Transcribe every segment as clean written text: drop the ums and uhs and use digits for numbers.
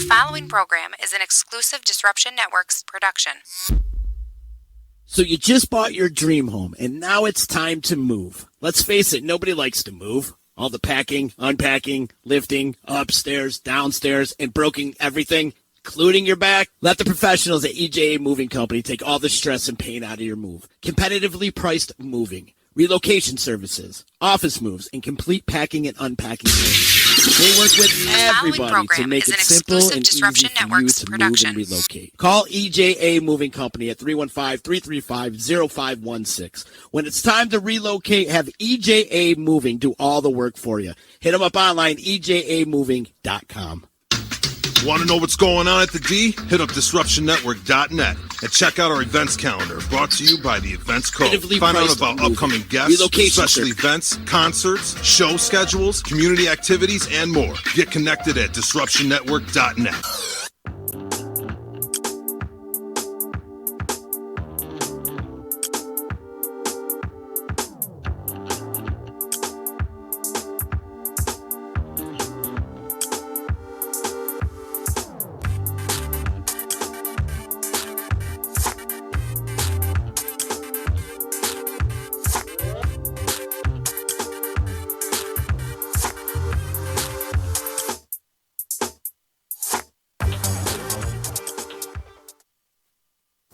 following program is an exclusive Disruption Networks production. So you just bought your dream home, and now it's time to move. Let's face it, nobody likes to move. All the packing, unpacking, lifting, upstairs, downstairs, and broken everything, including your back. Let the professionals at EJA Moving Company take all the stress and pain out of your move. Competitively priced moving, relocation services, office moves, and complete packing and unpacking services. They work with everybody to make it simple and easy for you to move and relocate. Call EJA Moving Company at 315-335-0516. When it's time to relocate, have EJA Moving do all the work for you. Hit them up online, ejamoving.com. Want to know what's going on at the D? Hit up DisruptionNetwork.net and check out our events calendar, brought to you by the Events Co. Find out about upcoming guests, special events, concerts, show schedules, community activities, and more. Get connected at DisruptionNetwork.net.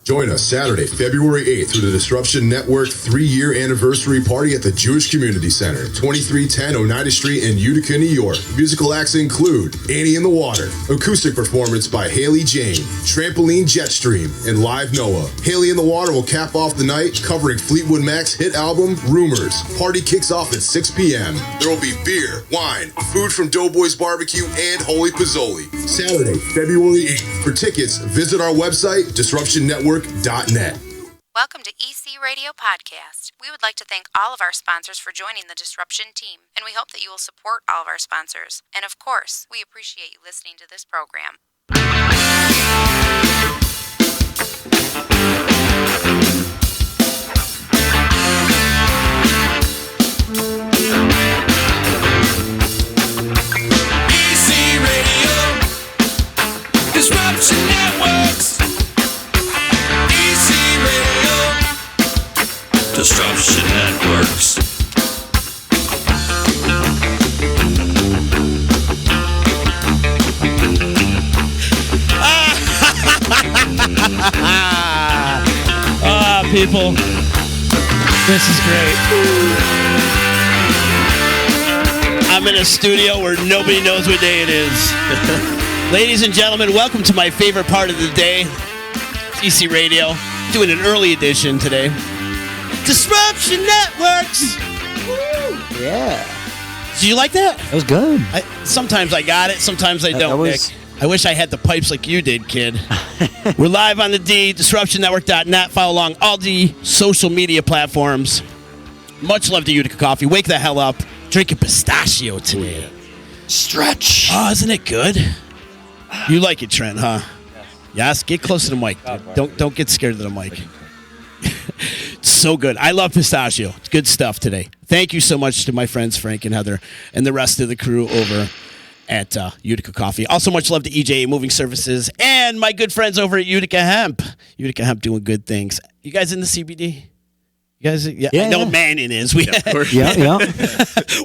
Join us Saturday, February 8th through the Disruption Network 3-year anniversary party at the Jewish Community Center, 2310 Oneida Street in Utica, New York. Musical acts include Annie in the Water, acoustic performance by Haley Jane, Trampoline Jetstream, and Live Noah. Haley in the Water will cap off the night, covering Fleetwood Mac's hit album, Rumors. Party kicks off at 6 p.m. There will be beer, wine, food from Doughboys Barbecue, and Holy Pizzoli. Saturday, February 8th. For tickets, visit our website, DisruptionNetwork.net. Welcome to EC Radio Podcast. We would like to thank all of our sponsors for joining the Disruption team, and we hope that you will support all of our sponsors. And of course, we appreciate you listening to this program. EC Radio, Disruption Networks. EC Radio, Disruption Networks. People, this is great. I'm in a studio where nobody knows what day it is. Ladies and gentlemen, welcome to my favorite part of the day, EC Radio. Doing an early edition today. Disruption Networks. Woo. Yeah. Did you like that? That was good. Sometimes I got it, sometimes I don't, Nick. I wish I had the pipes like you did, kid. We're live on the D, DisruptionNetwork.net. Follow along all the social media platforms. Much love to Utica Coffee. Wake the hell up. Drinking pistachio today. Stretch. Oh, isn't it good? You like it, Trent, huh? Yes. Get close to the mic. Don't get scared of the mic. It's so good. I love pistachio. It's good stuff today. Thank you so much to my friends Frank and Heather and the rest of the crew over at Utica Coffee. Also, much love to EJA Moving Services and my good friends over at Utica Hemp. Utica Hemp doing good things. You guys in the CBD? You guys? Yeah, I know Mannion is. Of course. Yeah.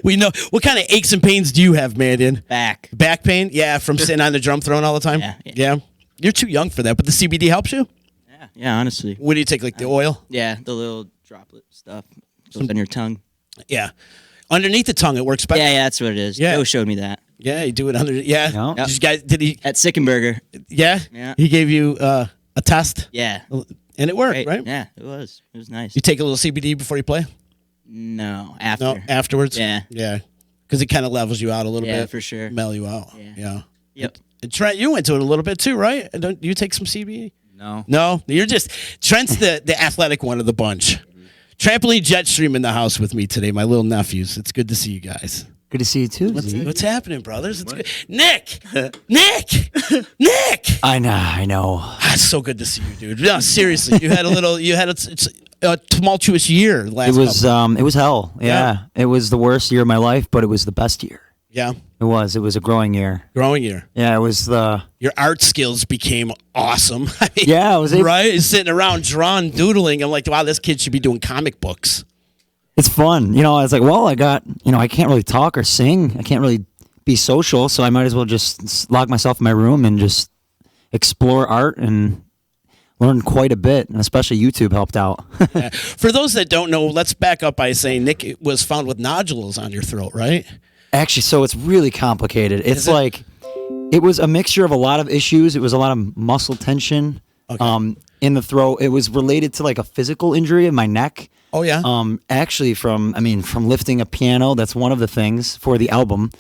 We know. What kind of aches and pains do you have, Mannion? Back pain? Yeah, from sitting on the drum throne all the time? Yeah. You're too young for that, but the CBD helps you? Yeah, honestly. What do you take, like the oil? Yeah, the little droplet stuff goes on your tongue. Yeah. Underneath the tongue, it works better. Yeah, that's what it is. Yeah. Joe showed me that. Yeah, you do it under. Yeah. Yep. Did you guys? Did he at Sickenburger? Yeah. He gave you a test. Yeah. And it worked, right? Yeah, it was. It was nice. You take a little CBD before you play? No, after. No, afterwards. Yeah. Yeah. Because it kind of levels you out a little bit. Yeah, for sure. Mellow you out. Yeah. Yep. And Trent, you went to it a little bit too, right? Don't you take some CBD? No, you're just Trent's the athletic one of the bunch. Trampoline Jetstream in the house with me today, my little nephews. It's good to see you guys. Good to see you too. What's happening, brothers? It's good. Nick. I know. It's so good to see you, dude. No, seriously, you had a tumultuous year last. It was hell. Yeah, it was the worst year of my life, but it was the best year. Yeah, it was. It was a growing year. Growing year. Yeah, it was the. Your art skills became awesome. I mean, Yeah, I was able, right? Sitting around drawing, doodling. I'm like, wow, this kid should be doing comic books. It's fun. You know, I was like, well, I can't really talk or sing. I can't really be social, so I might as well just lock myself in my room and just explore art and learn quite a bit, and especially YouTube helped out. Yeah. For those that don't know, let's back up by saying Nick was found with nodules on your throat, right? Actually, so it's really complicated. It's like it was a mixture of a lot of issues. It was a lot of muscle tension in the throat. It was related to like a physical injury in my neck. Oh yeah. Actually, from lifting a piano. That's one of the things for the album,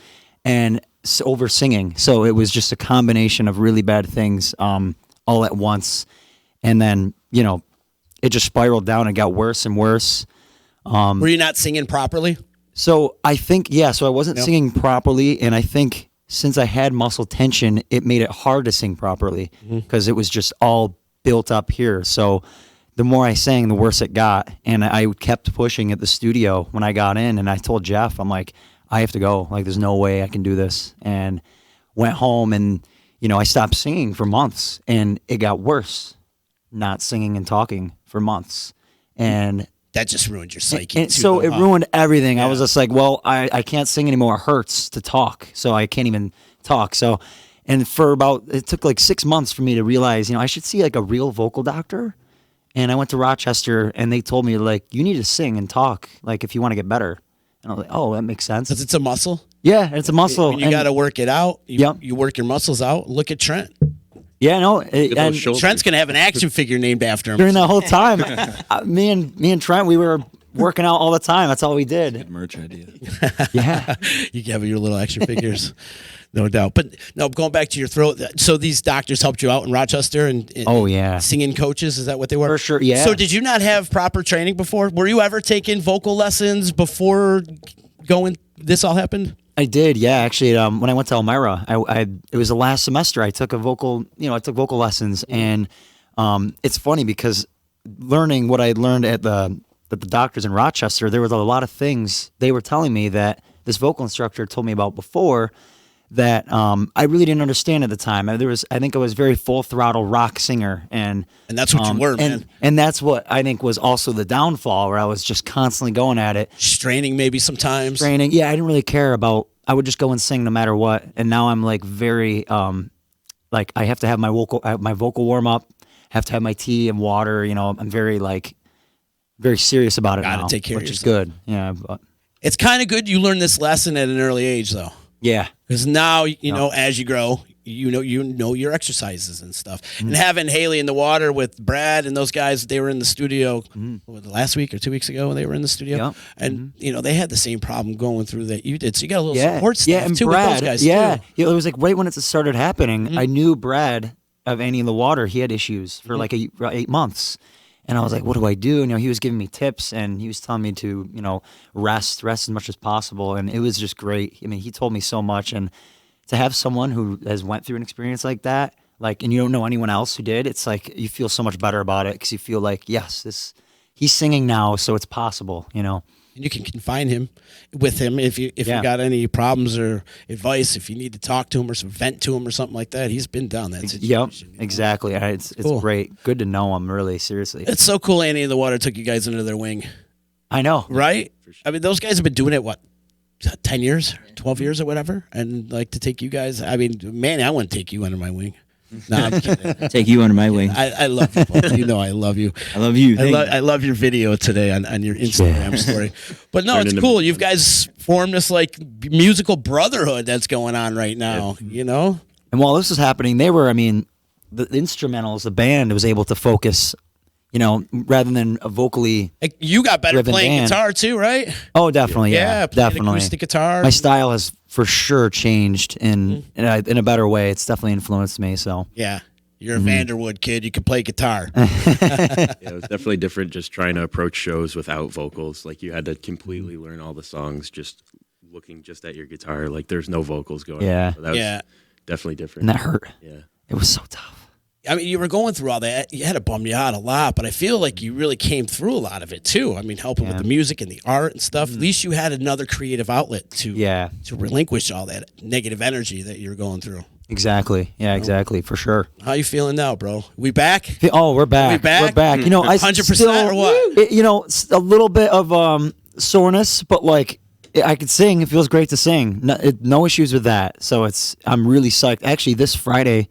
and over singing. So it was just a combination of really bad things all at once, and then it just spiraled down and got worse and worse. Were you not singing properly? So I think, so I wasn't singing properly, and I think since I had muscle tension, it made it hard to sing properly because it was just all built up here. So the more I sang, the worse it got, and I kept pushing at the studio when I got in, and I told Jeff, I'm like, I have to go. Like, there's no way I can do this. And went home, and, I stopped singing for months, and it got worse, not singing and talking for months. And that just ruined your psyche. And so it ruined everything. Yeah. I was just like, well, I can't sing anymore. It hurts to talk. So I can't even talk. So, and it took like 6 months for me to realize, I should see like a real vocal doctor. And I went to Rochester, and they told me, like, you need to sing and talk, like, if you want to get better. And I was like, oh, that makes sense. Because it's a muscle? Yeah, it's a muscle. And you got to work it out. Yep. You work your muscles out. Look at Trent. Yeah, no. And Trent's going to have an action figure named after him. During that whole time, me and Trent, we were working out all the time. That's all we did. Good merch idea. Yeah. You can have your little action figures. No doubt. But no, going back to your throat, so these doctors helped you out in Rochester and oh yeah, singing coaches, is that what they were? For sure, yeah. So did you not have proper training before? Were you ever taking vocal lessons before this all happened? I did, yeah. Actually, when I went to Elmira, it was the last semester. I took vocal lessons, and it's funny because learning what I learned at the doctors in Rochester, there was a lot of things they were telling me that this vocal instructor told me about before that I really didn't understand at the time. I think I was very full throttle rock singer, and that's what you were, man. And that's what I think was also the downfall, where I was just constantly going at it, straining maybe sometimes. Straining, yeah. I didn't really care about. I would just go and sing no matter what. And now I'm like very like I have to have my vocal warm up, have to have my tea and water. I'm very very serious about it now. Gotta take care of which yourself. is good. Yeah, but it's kind of good you learned this lesson at an early age, though. Yeah, because now as you grow, you know your exercises and stuff. Mm-hmm. And having Haley in the water with Brad and those guys, they were in the studio last week or 2 weeks ago when they were in the studio, yep. And they had the same problem going through that you did. So you got a little support staff and too Brad, with those guys yeah. too. Yeah, it was like right when it started happening. I knew Brad of Annie in the Water. He had issues for like 8 months. And I was like, what do I do? And, he was giving me tips, and he was telling me to, rest as much as possible. And it was just great. I mean, he told me so much. And to have someone who has went through an experience like that, and you don't know anyone else who did, it's like you feel so much better about it because you feel like, yes, he's singing now, so it's possible, And you can confine him with him if you got any problems or advice, if you need to talk to him or vent to him or something like that. He's been down that situation. Yep, exactly. It's cool. Great. Good to know him, really, seriously. It's so cool Annie in the Water took you guys under their wing. I know. Right? Sure. I mean, those guys have been doing it, 10 years, 12 years or whatever? And to take you guys, I mean, man, I want to take you under my wing. No, I'm kidding. Take you under my wing. I love you both. I love you. I love you. I love your video today on your Instagram story. But no, it's cool. You guys formed this musical brotherhood that's going on right now, And while this was happening, they were, the instrumentals, the band was able to focus, rather than a vocally. You got better playing band. guitar too, right? Oh, definitely. Yeah, definitely. Acoustic guitar. My style has for sure changed in a better way. It's definitely influenced me. So yeah, you're a Vanderwood kid. You can play guitar. It was definitely different just trying to approach shows without vocals. Like you had to completely learn all the songs just looking just at your guitar. Like there's no vocals going on. So that was definitely different. And that hurt. Yeah. It was so tough. I mean, you were going through all that. You had to bum you out a lot, but I feel like you really came through a lot of it too. I mean, helping with the music and the art and stuff. At least you had another creative outlet to relinquish all that negative energy that you were going through. Exactly. Yeah, exactly. For sure. How you feeling now, bro? We back? Oh, we're back. We're back. You know, I 100% or what? You know, a little bit of soreness, but like I can sing. It feels great to sing. No issues with that. So I'm really psyched. Actually, this Friday,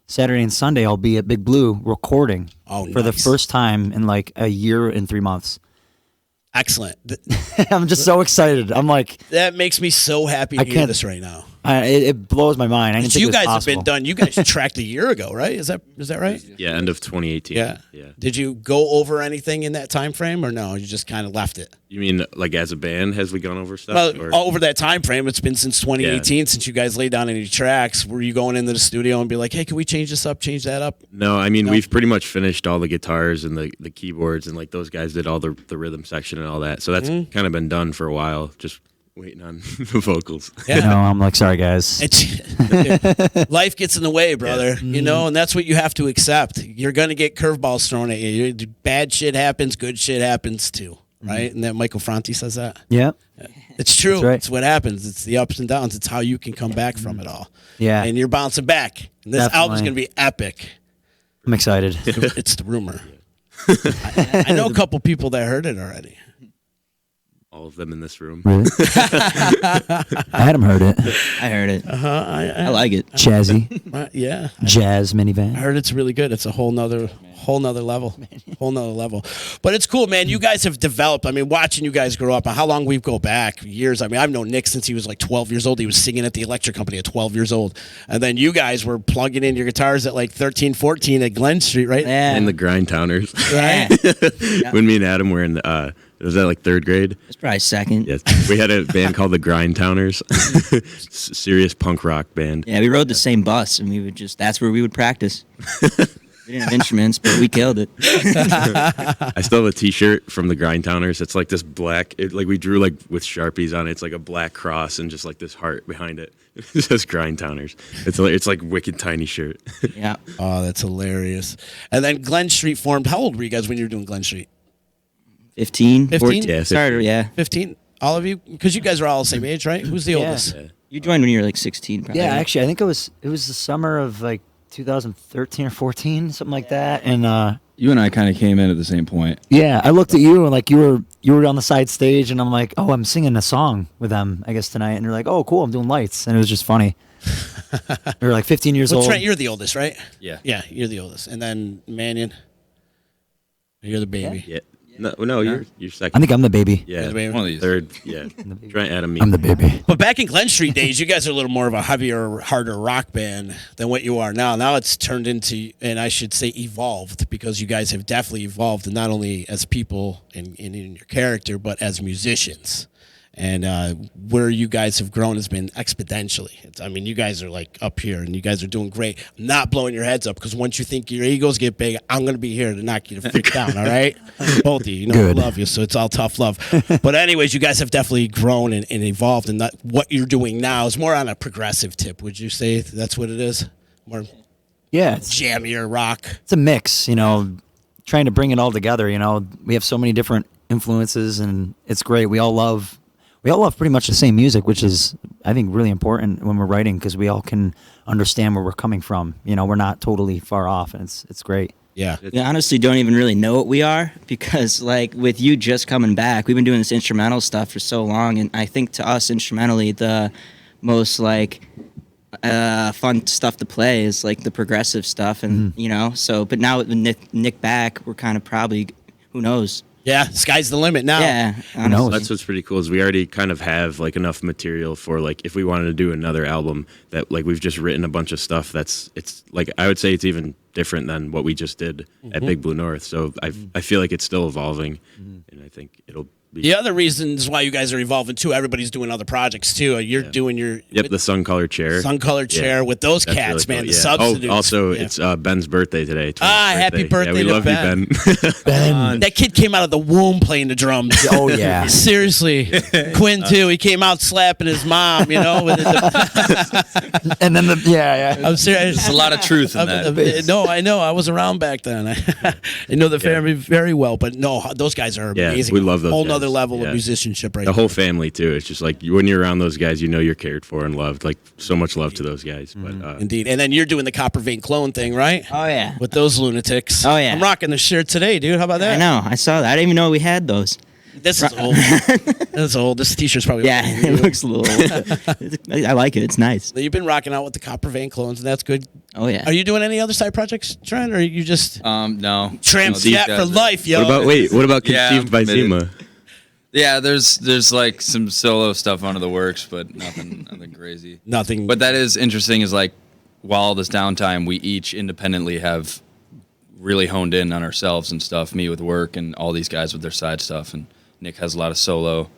Saturday and Sunday, I'll be at Big Blue recording for the first time in like a year and 3 months. Excellent. I'm just so excited. I'm like, that makes me so happy to hear this right now. It blows my mind. I didn't think you it was guys possible. have been done. You guys tracked a year ago, right? Is that right? Yeah, end of 2018. Yeah. Yeah. Did you go over anything in that time frame, or no? You just kind of left it. You mean like as a band, has we gone over stuff? Well, over that time frame, it's been since 2018 since you guys laid down any tracks. Were you going into the studio and be like, "Hey, can we change this up, change that up"? No, I mean we've pretty much finished all the guitars and the keyboards, and like those guys did all the rhythm section and all that. So that's kind of been done for a while. Just waiting on the vocals. Yeah. No, I'm like, sorry guys. Life gets in the way, brother. You know, and that's what you have to accept. You're gonna get curveballs thrown at you. Bad shit happens, good shit happens too, right? And that Michael Franti says that. Yeah. It's true. That's right. It's what happens. It's the ups and downs. It's how you can come back from it all. Yeah. And you're bouncing back. And this album's gonna be epic. I'm excited. It's the rumor. I know a couple people that heard it already. All of them in this room. Really? Adam heard it. I heard it. I like it. Jazzy. Yeah. Jazz minivan. I heard it's really good. It's a whole nother level. But it's cool, man. You guys have developed. I mean, watching you guys grow up, how long we go back, years. I mean, I've known Nick since he was like 12 years old. He was singing at the electric company at 12 years old. And then you guys were plugging in your guitars at like 13, 14 at Glen Street, right? Yeah. And the Grind Towners. Yeah. When me and Adam were in the, was that like third grade? It's probably second. Yes. We had a band called the Grind Towners. Serious punk rock band. Yeah, we rode the same bus, and we would that's where we would practice. We didn't have instruments, but we killed it. I still have a T-shirt from the Grind Towners. It's like this black, like we drew like with Sharpies on it. It's like a black cross and just like this heart behind it. It says Grind Towners. It's like wicked tiny shirt. Yeah. Oh, that's hilarious. And then Glen Street formed. How old were you guys when you were doing Glen Street? 15? 15? Yeah, Started, yeah. 15? All of you? Because you guys are all the same age, right? Who's the oldest? Yeah. You joined when you were like 16, probably. Yeah, actually, I think it was the summer of like 2013 or 14, something like that. And you and I kind of came in at the same point. yeah, I looked at you and like you were on the side stage, and I'm like, oh, I'm singing a song with them, I guess tonight. And you're like, oh, cool, I'm doing lights, and it was just funny. We were like 15 years Well, old. Trent, you're the oldest, right? Yeah. Yeah, you're the oldest. And then Mannion, you're the baby. Yeah. No, you're second. I think I'm the baby. Yeah, You're the baby. one of these. Third. Yeah, Trent, Adam, me. I'm the baby. But back in Glen Street days, you guys are a little more of a heavier, harder rock band than what you are now. Now it's turned into, and I should say evolved, because you guys have definitely evolved, and not only as people and in your character, but as musicians. And where you guys have grown has been exponentially. I mean, you guys are like up here, and you guys are doing great. I'm not blowing your heads up, because once you think your egos get big, I'm going to be here to knock you the freak down, all right? Both of you. You know, Good. I love you, so it's all tough love. But anyways, you guys have definitely grown and evolved, and that what you're doing now is more on a progressive tip. Would you say that's what it is? More Yeah, it's jammier rock? it's a mix, you know, trying to bring it all together. You know, we have so many different influences, and it's great. We all love pretty much the same music, which is, I think, really important when we're writing, because we all can understand where we're coming from. You know, we're not totally far off, and it's great. Yeah. We honestly don't even really know what we are, because like with you just coming back, we've been doing this instrumental stuff for so long, and I think to us instrumentally the most like fun stuff to play is like the progressive stuff, and you know, so but now with Nick back, we're kind of probably, who knows. Yeah, sky's the limit now. Yeah, Who knows? That's what's pretty cool is we already kind of have like enough material for like if we wanted to do another album that like we've just written a bunch of stuff it's like I would say it's even different than what we just did at Big Blue North. So I feel like it's still evolving, and I think it'll The other reasons why you guys are evolving too, everybody's doing other projects too. You're doing your the Sun Colored Chair. Sun Colored Chair with those That's cats, really man. cool, The yeah. substitutes. Also, it's Ben's birthday today. 20th happy birthday Yeah, we to love Ben. you, Ben. Ben. That kid came out of the womb playing the drums. Oh yeah. Seriously. Quinn too. He came out slapping his mom, you know. With And then I'm serious. There's a lot of truth in that. No, I know. I was around back then. I know the family very well, but no, those guys are amazing. we love those Whole guys. nother level of Yeah. musicianship, right? The whole family too. It's just like when you're around those guys, you know you're cared for and loved. Like so much love to those guys. But Indeed. And then you're doing the Copper Vein Clone thing, right? Oh yeah. With those lunatics. Oh, yeah. I'm rocking the shirt today, dude. How about that? I know. I saw that. I didn't even know we had those. This is old. That's old. This t-shirt's probably Yeah, older than it you. looks a little. I like it. It's nice. You've been rocking out with the Copper Vein Clones, and that's good. Oh yeah. Are you doing any other side projects, Trent, or are you just No. Tramp these Jet guys for are- life, yo? what about Yeah, Conceived by committed. Zima? Yeah, there's like some solo stuff under the works, but nothing crazy. Nothing. But that is interesting. Is like while all this downtime, we each independently have really honed in on ourselves and stuff. Me with work, and all these guys with their side stuff, and Nick has a lot of solo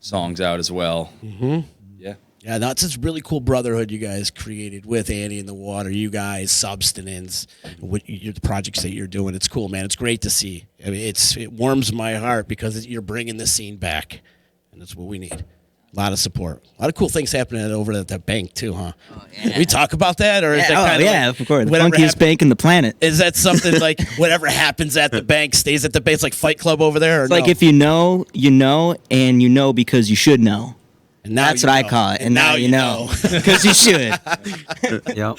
songs out as well. Mm-hmm. Yeah. Yeah, that's this really cool brotherhood you guys created with Annie in the Water. You guys, Substance, the projects that you're doing. It's cool, man. It's great to see. I mean, it warms my heart because you're bringing the scene back, and that's what we need. A lot of support. A lot of cool things happening over at that bank too, huh? Oh, yeah. We talk about that, or is that kind of of course. The whatever funkiest bank in the planet. Is that something like whatever happens at the bank stays at the bank? It's like Fight Club over there. Or It's like no? if you know, and you know because you should know. And now That's you what I know. call it. And now you know know. because you should. Yep.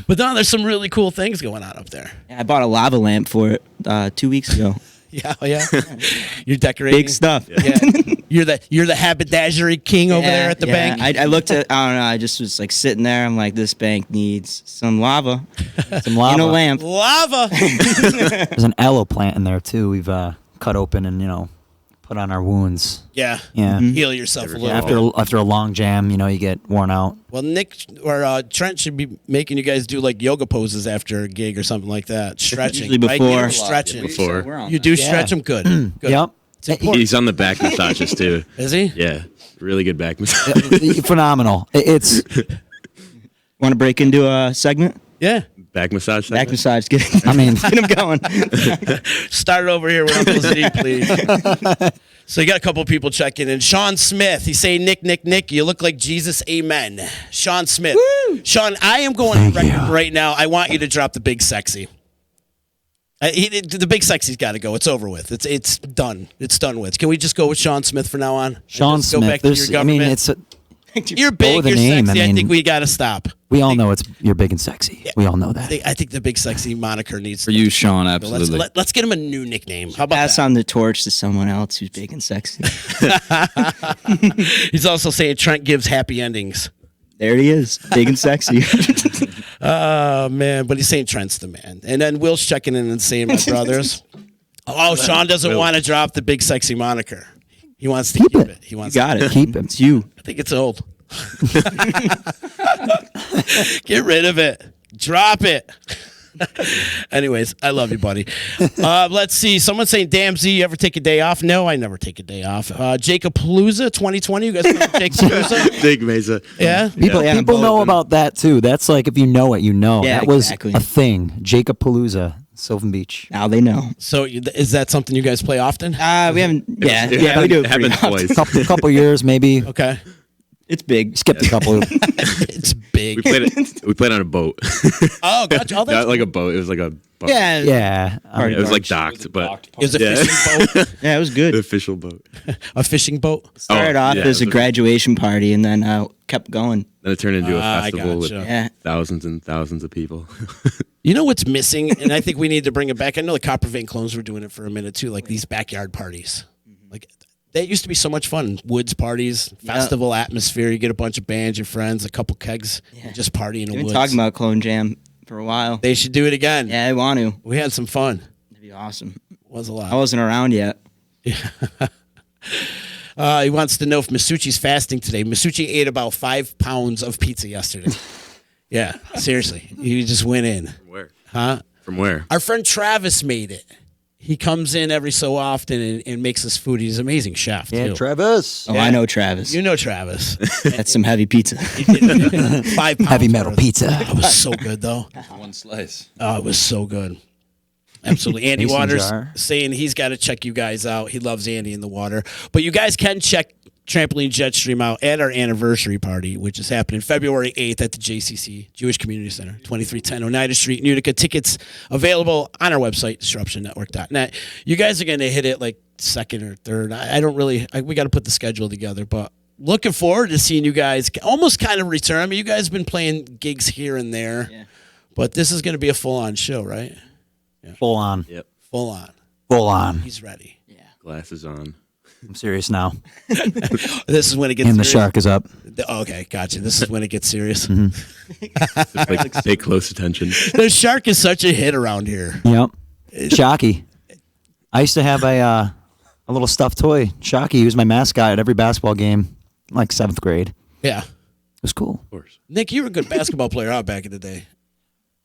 But no, there's some really cool things going on up there. Yeah, I bought a lava lamp for it 2 weeks ago. Yeah, You're decorating Big stuff. Yeah, you're the haberdashery king over there at the bank. I looked at. I don't know. I just was like sitting there. I'm like, this bank needs some lava, Some lava. in a lamp. Lava. There's an aloe plant in there too. We've cut open and put on our wounds. Yeah. Yeah. Heal yourself a little. bit. After a long jam, you get worn out. Well, Nick or Trent should be making you guys do like yoga poses after a gig or something like that. Stretching. Usually before. Right? Stretching. Before. You do stretch them good. Good. Yep. It's important. He's on the back massages too. Is he? Yeah, really good back massage. Phenomenal. It's Want to break into a segment? Yeah. Back massage. Back segment? massage. Get I mean, him going. Start over here with Uncle Z, please. So you got a couple of people checking in. Sean Smith, he's saying, Nick, you look like Jesus, amen. Sean Smith. Woo! Sean, I am going on record right now. I want you to drop the big sexy. The big sexy's got to go. It's over with. It's done. It's done with. Can we just go with Sean Smith for now on? Sean Just go Smith. back to your government? It's you're big, with a you're name, sexy. I I mean- think we got to stop. we all know you're big and sexy. We all know that. I think the big sexy moniker needs For you, Sean, Let's, absolutely. let's get him a new nickname. How about Pass that? on the torch to someone else who's big and sexy. He's also saying Trent gives happy endings. There he is, big and sexy. Oh, man. But he's saying Trent's the man. And then Will's checking in and saying, my brothers. Oh, Sean doesn't want to drop the big sexy moniker. He wants to keep it. He wants You got it. Keep it. It's you. I think it's old. Get rid of it. Drop it. Anyways, I love you, buddy. Let's see. Someone's saying, damn, Z, you ever take a day off? No, I never take a day off. Jacob Palooza 2020. You guys know Jacob Palooza? Big Mesa. Yeah? People know about that too. That's like if you know it, you know. Yeah, that was exactly. a thing. Jacob Palooza, Sylvan Beach. Now they know. So is that something you guys play often? We haven't. Yeah, It yeah, we do. happened- It pretty happened often. twice. Couple years maybe. Okay. It's big. Skipped a couple. It's big. We played on a boat. Oh, gotcha. Oh, that's Not like a boat. It was like a boat. Yeah, Yeah. It was like docked, but It was a Yeah. fishing boat. yeah, it was the good. official boat. A fishing boat. Started Oh, off yeah, as a it was- graduation party, and then kept going. Then it turned into a I festival with gotcha. Yeah, thousands and thousands of people. You know what's missing, and I think we need to bring it back. I know the Copper Vein Clones were doing it for a minute too, like these backyard parties. Like that used to be so much fun. Woods parties, festival atmosphere. You get a bunch of bands, your friends, a couple kegs, you just party in the we've been woods. talking about Clone Jam for a while. They should do it again. Yeah, I want to. We had some fun. It'd be awesome. It was a lot. I wasn't around yet. He wants to know if Masucci's fasting today. Masucci ate about 5 pounds of pizza yesterday. Yeah, seriously. He just went in. From where? Huh? From where? Our friend Travis made it. He comes in every so often and makes us food. He's an amazing chef, Yeah, too. Travis. Oh, I know Travis. You know Travis. That's some heavy pizza. 5 pounds Heavy metal worth. pizza. It was so good, though. One slice. Oh, it was so good. Absolutely. Andy Mason Waters jar. saying he's got to check you guys out. He loves Andy in the water. But you guys can check Trampoline Jetstream out at our anniversary party, which is happening February 8th at the JCC, Jewish Community Center, 2310 Oneida Street in Utica. Tickets available on our website, disruptionnetwork.net. You guys are going to hit it like second or third. We got to put the schedule together, but looking forward to seeing you guys almost kind of return. I mean, you guys have been playing gigs here and there, but this is going to be a full-on show, right? Full on. Yep. Full on. Full on. He's ready. Glasses on. I'm serious now. This is when it gets And the serious. shark is up. Okay, gotcha. This is when it gets serious. Just like pay close attention. The shark is such a hit around here. Yep. Shocky. I used to have a little stuffed toy. Shocky. He was my mascot at every basketball game, like 7th grade. Yeah. It was cool. Of course. Nick, you were a good basketball player out back in the day.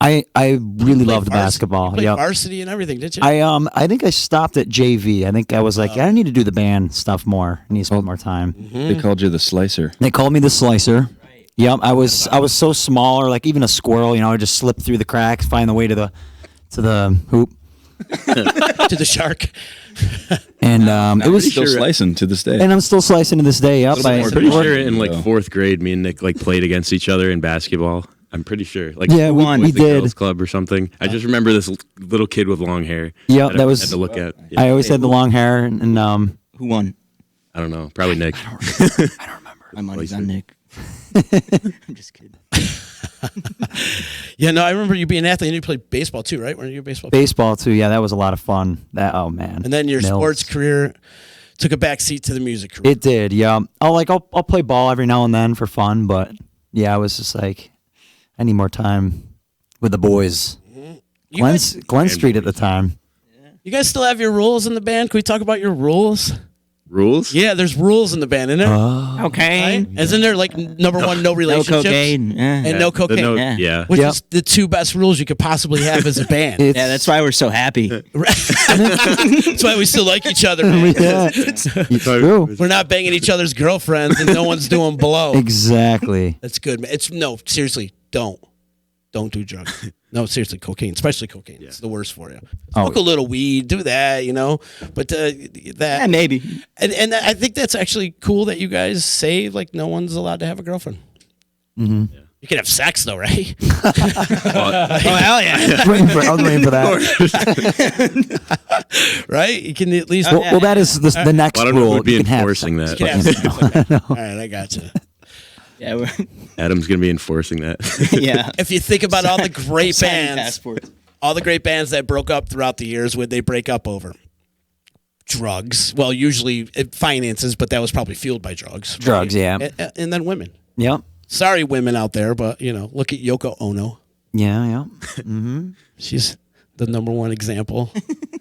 I really loved Played basketball. You played Yep. varsity and everything, did you? I think I stopped at JV. I think I was like, I need to do the band stuff more. I need to spend more time. They called you the slicer. They called me the slicer. Yep. I was so small, or like even a squirrel. I would just slip through the cracks, find the way to the hoop, to the shark. and it was Still slicing to this day. And I'm still slicing to this day. Yep. I'm pretty sure in like 4th grade, me and Nick like played against each other in basketball. I'm pretty sure. Like Yeah, we with the did. girls' club or something. I just remember this little kid with long hair. Yeah, that that I was. had to look at. I always had the long hair, and Who won? I don't know. Probably Nick. I don't remember. My money's on Nick. I'm just kidding. Yeah, no, I remember you being an athlete and you played baseball too, right? Weren't you a baseball player? Baseball too. Yeah, that was a lot of fun. Oh man. And then your Mills. sports career took a back seat to the music career. It did. Yeah. I'll play ball every now and then for fun, but yeah, I was just like, I need more time with the boys. Glen Street at the time. You guys still have your rules in the band? Can we talk about your rules? Rules? Yeah, there's rules in the band, isn't there? Cocaine. Right? Isn't there like number one, no No relationships? cocaine. Yeah. And no cocaine. Yeah. Which Yep. is the 2 best rules you could possibly have as a band. Yeah, that's why we're so happy. That's why we still like each other, man. Yeah. It's true. We're not banging each other's girlfriends and no one's doing blow. Exactly. That's good, man. Seriously, don't do drugs. No, seriously, cocaine, especially cocaine. It's the worst for you. Smoke a little weed, do that, But that, Yeah, maybe. and I think that's actually cool that you guys say like no one's allowed to have a girlfriend. Mm-hmm. You can have sex though, right? Oh, hell yeah. I was waiting for that. Right? You can at least. Well, that is the next Well, I don't know rule. who'd be You can have enforcing sex. that. You can have sex. Okay. All right, I gotcha. Yeah, Adam's gonna be enforcing that. yeah. If you think about all the great Signing bands, passports. all the great bands that broke up throughout the years, would they break up over? Drugs. Well, usually finances, but that was probably fueled by drugs. Drugs, yeah. And then women. Yep. Sorry, women out there, but look at Yoko Ono. Yeah, yeah. Mm-hmm. She's the number one example.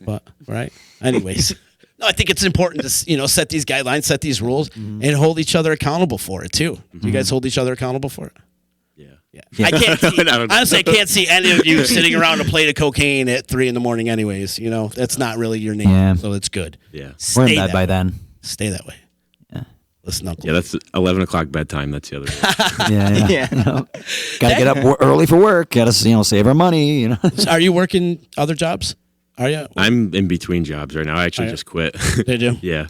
But right. Anyways, no, I think it's important to set these guidelines, set these rules, and hold each other accountable for it too. Do you guys hold each other accountable for it? Yeah. I can't see, I don't know. honestly, I can't see any of you sitting around a plate of cocaine at 3 a.m. anyways. That's not really your name. Yeah. So it's good. Yeah. We're in Stay bed that by way. then. Stay that way. Yeah. Listen, Uncle. Yeah, that's 11 o'clock bedtime. That's the other one. Yeah, yeah. Yeah. Got to get up early for work. Got to save our money. Are you working other jobs? Are you? I'm in between jobs right now. I actually just quit. Did you? Yeah.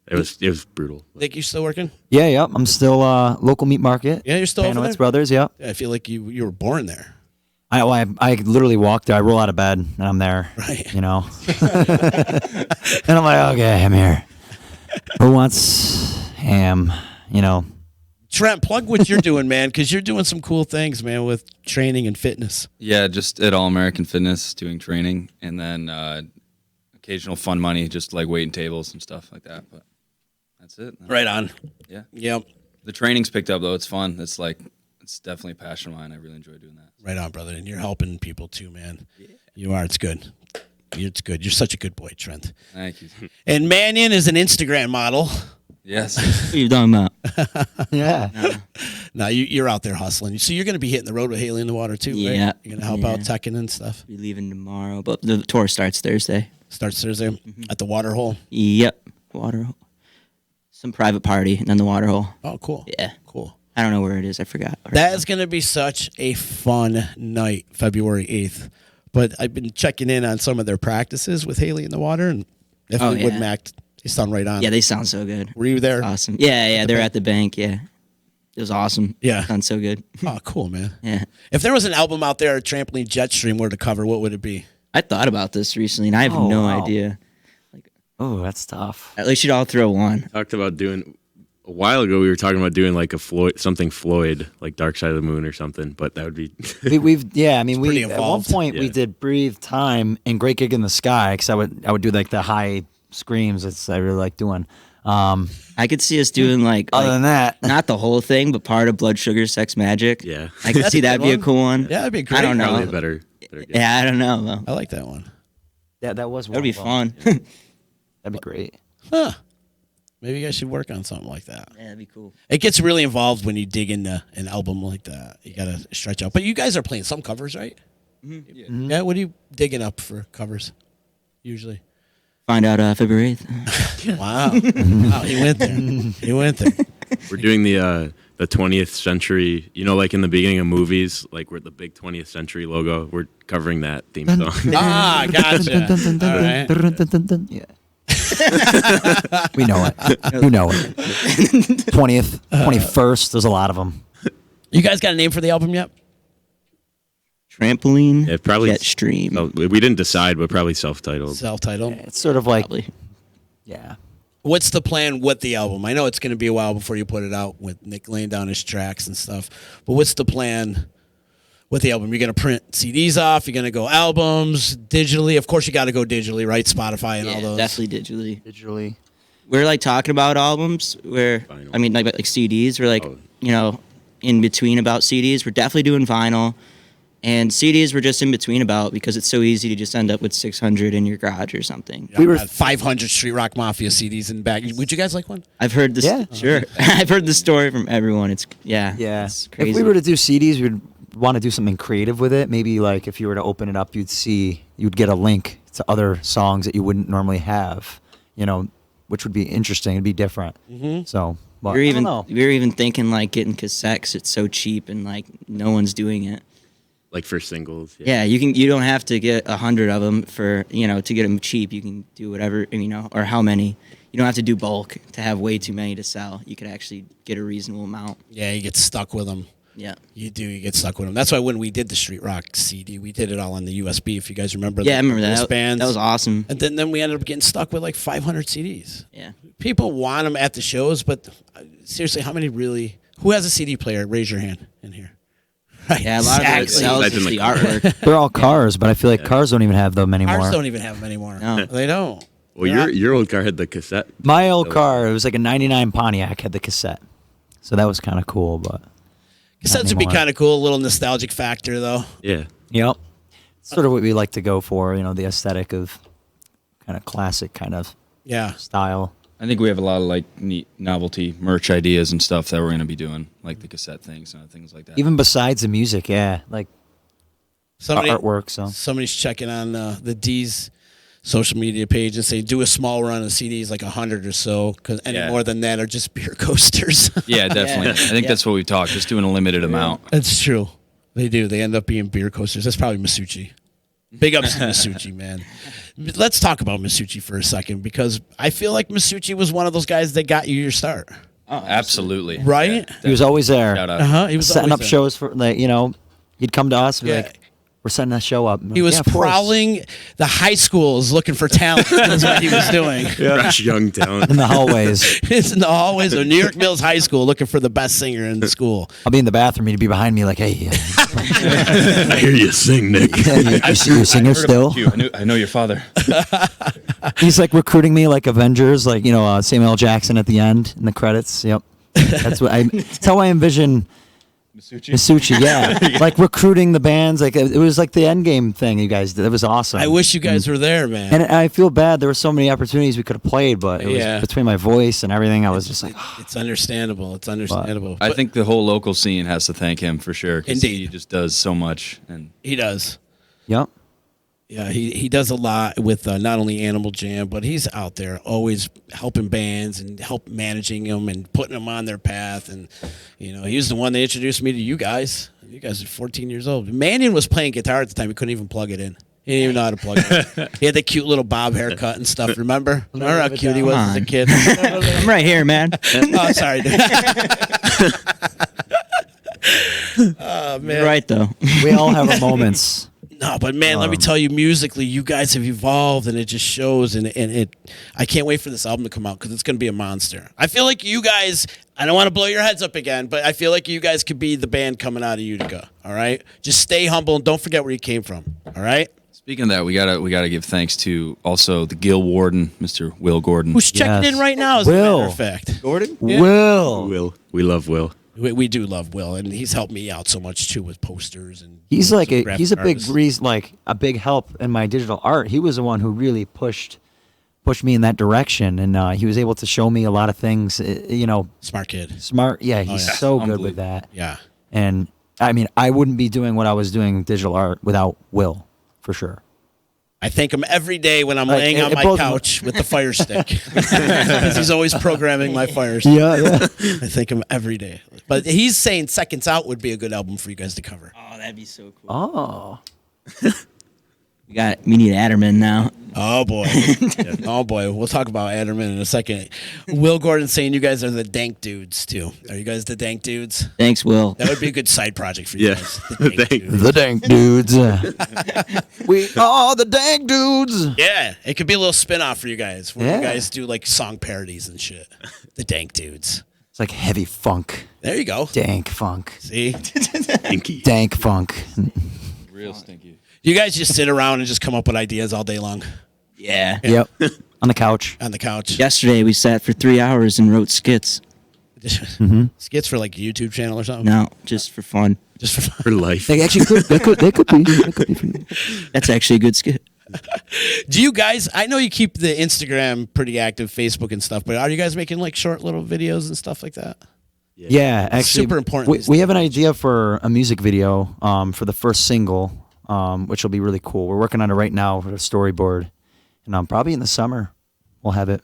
It was brutal. Nick, you still working? Yeah, yep. I'm still local meat market. Yeah, you're still over Panowitz there? Brothers. Yep. Yeah, I feel like you were born there. I literally walk there. I roll out of bed and I'm there. Right. And I'm like, okay, I'm here. Who wants ham? Trent, plug what you're doing, man, because you're doing some cool things, man, with training and fitness. Yeah, just at All American Fitness doing training, and then occasional fun money, just like waiting tables and stuff like that. But that's it. Right on. Yeah. Yep. The training's picked up though. It's fun. It's definitely a passion of mine. I really enjoy doing that. Right on, brother. And you're helping people too, man. Yeah. You are. It's good. It's good. You're such a good boy, Trent. Thank you. And Mannion is an Instagram model. Yes. What are you talking about? Yeah. Now you're out there hustling. So you're going to be hitting the road with Haley in the Water too, right? Yeah. You're going to help out teching and stuff. We're leaving tomorrow, but the tour starts Thursday. Starts Thursday at the Water Hole. Yep, water hole. Some private party and then the water hole. Oh, cool. Yeah. Cool. I don't know where it is. I forgot. That is going to be such a fun night, February 8th. But I've been checking in on some of their practices with Haley in the Water, and definitely Wood Mac, they sound right on. Yeah, they sound so good. Were you there? Awesome. Yeah, they're at the bank. Yeah, it was awesome. Yeah, sounds so good. Oh, cool, man. Yeah. If there was an album out there, Trampoline Jetstream, were to cover, what would it be? I thought about this recently, and I have no idea. Oh, that's tough. At least you'd all throw one. Talked about doing a while ago. We were talking about doing like a Floyd, like Dark Side of the Moon or something. But that would be. pretty at one involved. point we did Breathe Time and Great Gig in the Sky because I would do like the high screams. I really like doing. I could see us doing like Other than that, not the whole thing, but part of Blood Sugar Sex Magic. Yeah, I could see that'd be a cool one. Yeah, that'd be great. I don't know. Probably a better Yeah, I don't know though. I like that one. that was That would be fun. That'd be great. Huh. Maybe you guys should work on something like that. Yeah, that'd be cool. It gets really involved when you dig into an album like that. You got to stretch out. But you guys are playing some covers, right? Mm-hmm. Yeah. What are you digging up for covers usually? Find out February 8th. Wow. Wow. He went there. He went there. We're doing the 20th century, like in the beginning of movies, like we're the big 20th century logo. We're covering that theme song. Ah, gotcha. All right. Yeah. We know it. You know it. 20th, 21st. There's a lot of them. You guys got a name for the album yet? Trampoline probably Jetstream. Oh, we didn't decide, but probably self-titled. Self-titled. It's sort of like, Probably. yeah. What's the plan with the album? I know it's going to be a while before you put it out with Nick laying down his tracks and stuff. But what's the plan with the album? You're going to print CDs off? You're going to go albums digitally? Of course, you got to go digitally, right? Spotify and all those. Definitely digitally. Digitally. We're like talking about albums where, Vinyl. I mean, like CDs. We're like, in between about CDs. We're definitely doing vinyl. And CDs we're just in between about because it's so easy to just end up with 600 in your garage or something. We were 500 Street Rock Mafia CDs in the back. Would you guys like one? I've heard this. Yeah. Sure. I've heard the story from everyone. It's It's crazy. If we were to do CDs, we'd want to do something creative with it. Maybe like if you were to open it up, you'd get a link to other songs that you wouldn't normally have, which would be interesting. It'd be different. Mm-hmm. So, but we I don't know. were even thinking like getting cassettes. It's so cheap and like no one's doing it. Like for singles. Yeah, you don't have to get 100 of them for, to get them cheap. You can do whatever, or how many. You don't have to do bulk to have way too many to sell. You could actually get a reasonable amount. Yeah, you get stuck with them. Yeah. You do. You get stuck with them. That's why when we did the Street Rock CD, we did it all on the USB, if you guys remember. Yeah, I remember that. Wristbands. That was awesome. And then we ended up getting stuck with like 500 CDs. Yeah. People want them at the shows, but seriously, who has a CD player? Raise your hand in here. Right. Yeah, a lot of it sells That's in just the the car. artwork. They're all cars, but I feel like cars don't even have them anymore. Cars don't even have them anymore. No. They don't. Well, your old car had the cassette. My old car, it was like a 99 Pontiac, had the cassette. So that was kind of cool, but. Cassettes would be kind of cool. A little nostalgic factor, though. Yeah. Yep. Sort of what we like to go for, the aesthetic of kind of classic kind of style. I think we have a lot of like neat novelty merch ideas and stuff that we're going to be doing, like the cassette things and things like that. Even besides the music, yeah, like artwork. So somebody's checking on the D's social media page and say do a small run of CDs, like 100 or so, because any more than that are just beer coasters. Yeah, definitely. I think that's what we've talked. Just doing a limited amount. That's true. They do. They end up being beer coasters. That's probably Masucci. Big ups to Masucci, man. Let's talk about Masucci for a second, because I feel like Masucci was one of those guys that got you your start. Oh, absolutely. Right? He was always there. Shout out. He was setting up always there. shows for, like, he'd come to us and be like, we're setting a show up. He was of course. prowling the high schools looking for talent. That's what he was doing. Fresh young talent. in the hallways. It's in the hallways of New York Mills High School looking for the best singer in the school. I'll be in the bathroom. He'd be behind me like, hey. I hear you sing, Nick. You see your singer still? I know your father. He's like recruiting me like Avengers, like, Samuel L. Jackson at the end in the credits. Yep. That's how I envision Masucci, yeah. Like recruiting the bands. Like it was like the end game thing you guys did. It was awesome. I wish you guys were there, man. And I feel bad. There were so many opportunities we could have played, but it Yeah. was between my voice and everything. I was just like, It's understandable. It's understandable. I But think the whole local scene has to thank him for sure. 'Cause Indeed. he just does so much, and he does. yep. Yeah, he does a lot with not only Animal Jam, but he's out there always helping bands and help managing them and putting them on their path. And he was the one that introduced me to you guys. You guys are 14 years old. Mannion was playing guitar at the time. He couldn't even plug it in. He didn't even know how to plug it in. He had the cute little bob haircut and stuff. Remember how cute he was as a kid? I'm right here, man. Oh, sorry. Oh, man. You're right though. We all have our moments. No, but man, let me tell you, musically, you guys have evolved, and it just shows. And I can't wait for this album to come out because it's going to be a monster. I feel like you guys. I don't want to blow your heads up again, but I feel like you guys could be the band coming out of Utica. All right, just stay humble and don't forget where you came from. All right. speaking of that, we gotta give thanks to also the Gill Warden, Mr. Will Gordon. Who's checking in right now? As a Will. matter of fact, Gordon? Yeah. Will. We love Will. We do love Will, and he's helped me out so much too with posters and. He's some like a graphic he's a big artists. reason, like a big help in my digital art. He was the one who really pushed me in that direction, and he was able to show me a lot of things. Smart kid. Smart. Yeah, he's yeah. so good with that. Yeah. And I mean, I wouldn't be doing what I was doing with digital art without Will, for sure. I thank him every day when I'm Like, laying on it my both- couch with the Fire Stick because he's always programming my Fire Stick. Yeah. I thank him every day. But he's saying Seconds Out would be a good album for you guys to cover. Oh, that'd be so cool. Oh. We need Adderman now. Oh boy. Oh boy. We'll talk about Adderman in a second. Will Gordon saying you guys are the dank dudes too. Are you guys the dank dudes? Thanks, Will. That would be a good side project for you Yeah. guys. The dank dudes. The dank dudes. We are the dank dudes. Yeah. It could be a little spin-off for you guys where Yeah. you guys do like song parodies and shit. The dank dudes. It's like heavy funk. There you go. Dank funk. See? Dank funk. Real stinky. You guys just sit around and just come up with ideas all day long Yeah. Yep. On the couch. on the couch. Yesterday we sat for 3 hours and wrote skits. Skits for like a YouTube channel or something. No, just for fun. Just for fun. For life. They actually could. They could be. They could be. For you. That's actually a good skit. Do you guys? I know you keep the Instagram pretty active, Facebook and stuff, but are you guys making like short little videos and stuff like that? Yeah, actually, super important. We have an idea for a music video for the first single, which will be really cool. We're working on it right now for a storyboard, and probably in the summer we'll have it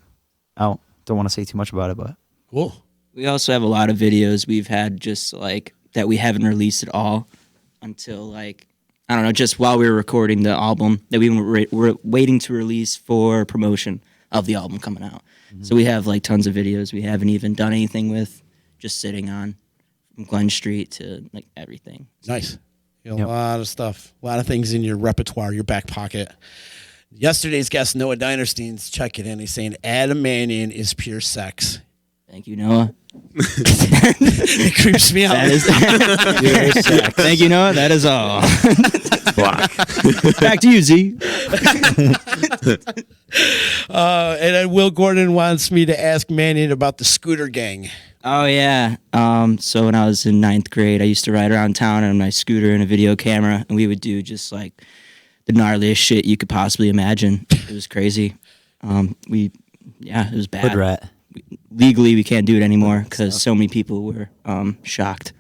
out. Don't want to say too much about it, but Cool. We also have a lot of videos we've had just like that we haven't released at all until like, I don't know, just while we were recording the album that we were waiting to release for promotion of the album coming out. So we have like tons of videos we haven't even done anything with, just sitting on from Glen Street to like everything. Nice. You know, Yep. A lot of stuff, a lot of things in your repertoire, your back pocket. Yesterday's guest, Noah Dinerstein's checking in. He's saying Adam Mannion is pure sex. Thank you, Noah. It creeps me out. That is Thank you, Noah. That is all. Back to you, Z. And then Will Gordon wants me to ask Mannion about the Scooter Gang. Oh yeah. So when I was in 9th grade, I used to ride around town on my scooter and a video camera, and we would do just like the gnarliest shit you could possibly imagine. It was crazy. It was bad. hood rat. Legally, we can't do it anymore because so many people were shocked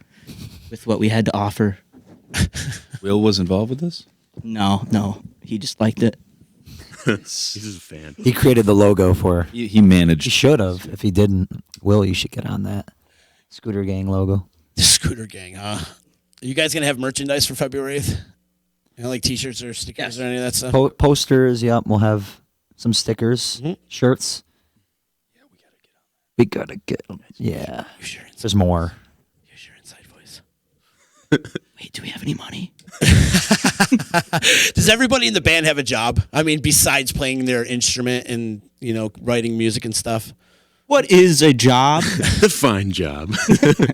with what we had to offer. Will was involved with this? No, he just liked it. He's just a fan. He created the logo for. He managed. He should have. If he didn't, Will, you should get on that Scooter Gang logo. The Scooter Gang, huh? Are you guys going to have merchandise for February 8th? You know, like t-shirts or stickers or any of that stuff? Posters. Yep. We'll have some stickers, shirts. We gotta get them. Yeah. Use your inside, There's more. use your inside voice. Wait, do we have any money? Does everybody in the band have a job? I mean, besides playing their instrument and, writing music and stuff? What is a job? Fine job.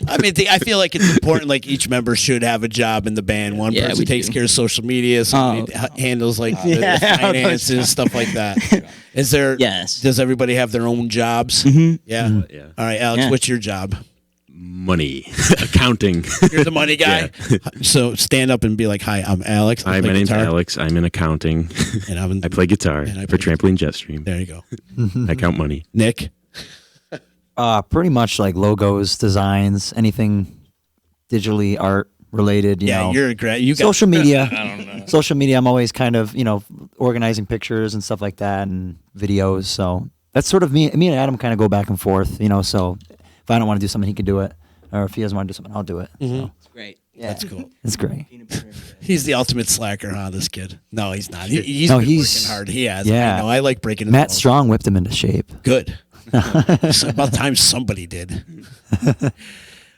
I mean, I feel like it's important. Like each member should have a job in the band. One Yeah, person we takes do. care of social media, somebody handles like the finances, stuff like that. Is there? Yes. Does everybody have their own jobs? Yeah. Yeah. All right, Alex. Yeah. What's your job? money, accounting. You're the money guy. Yeah. So stand up and be like, "Hi, I'm Alex. Hi, my name's Alex. I'm in accounting. And I play guitar for Trampoline Jetstream. There you go. I count money. Nick. Pretty much like logos, designs, anything digitally art related. You know, you're great. You got social media. I don't know. Social media. I'm always kind of organizing pictures and stuff like that and videos. So that's sort of me. Me and Adam kind of go back and forth. So if I don't want to do something, he can do it, or if he doesn't want to do something, I'll do it. So. It's great. Yeah, That's cool. It's great. He's the ultimate slacker, huh? This kid. No, he's not. He's No, been he's- working hard. He has. yeah. I know. I like breaking. Matt Strong whipped him into shape. Good. It's about time somebody did.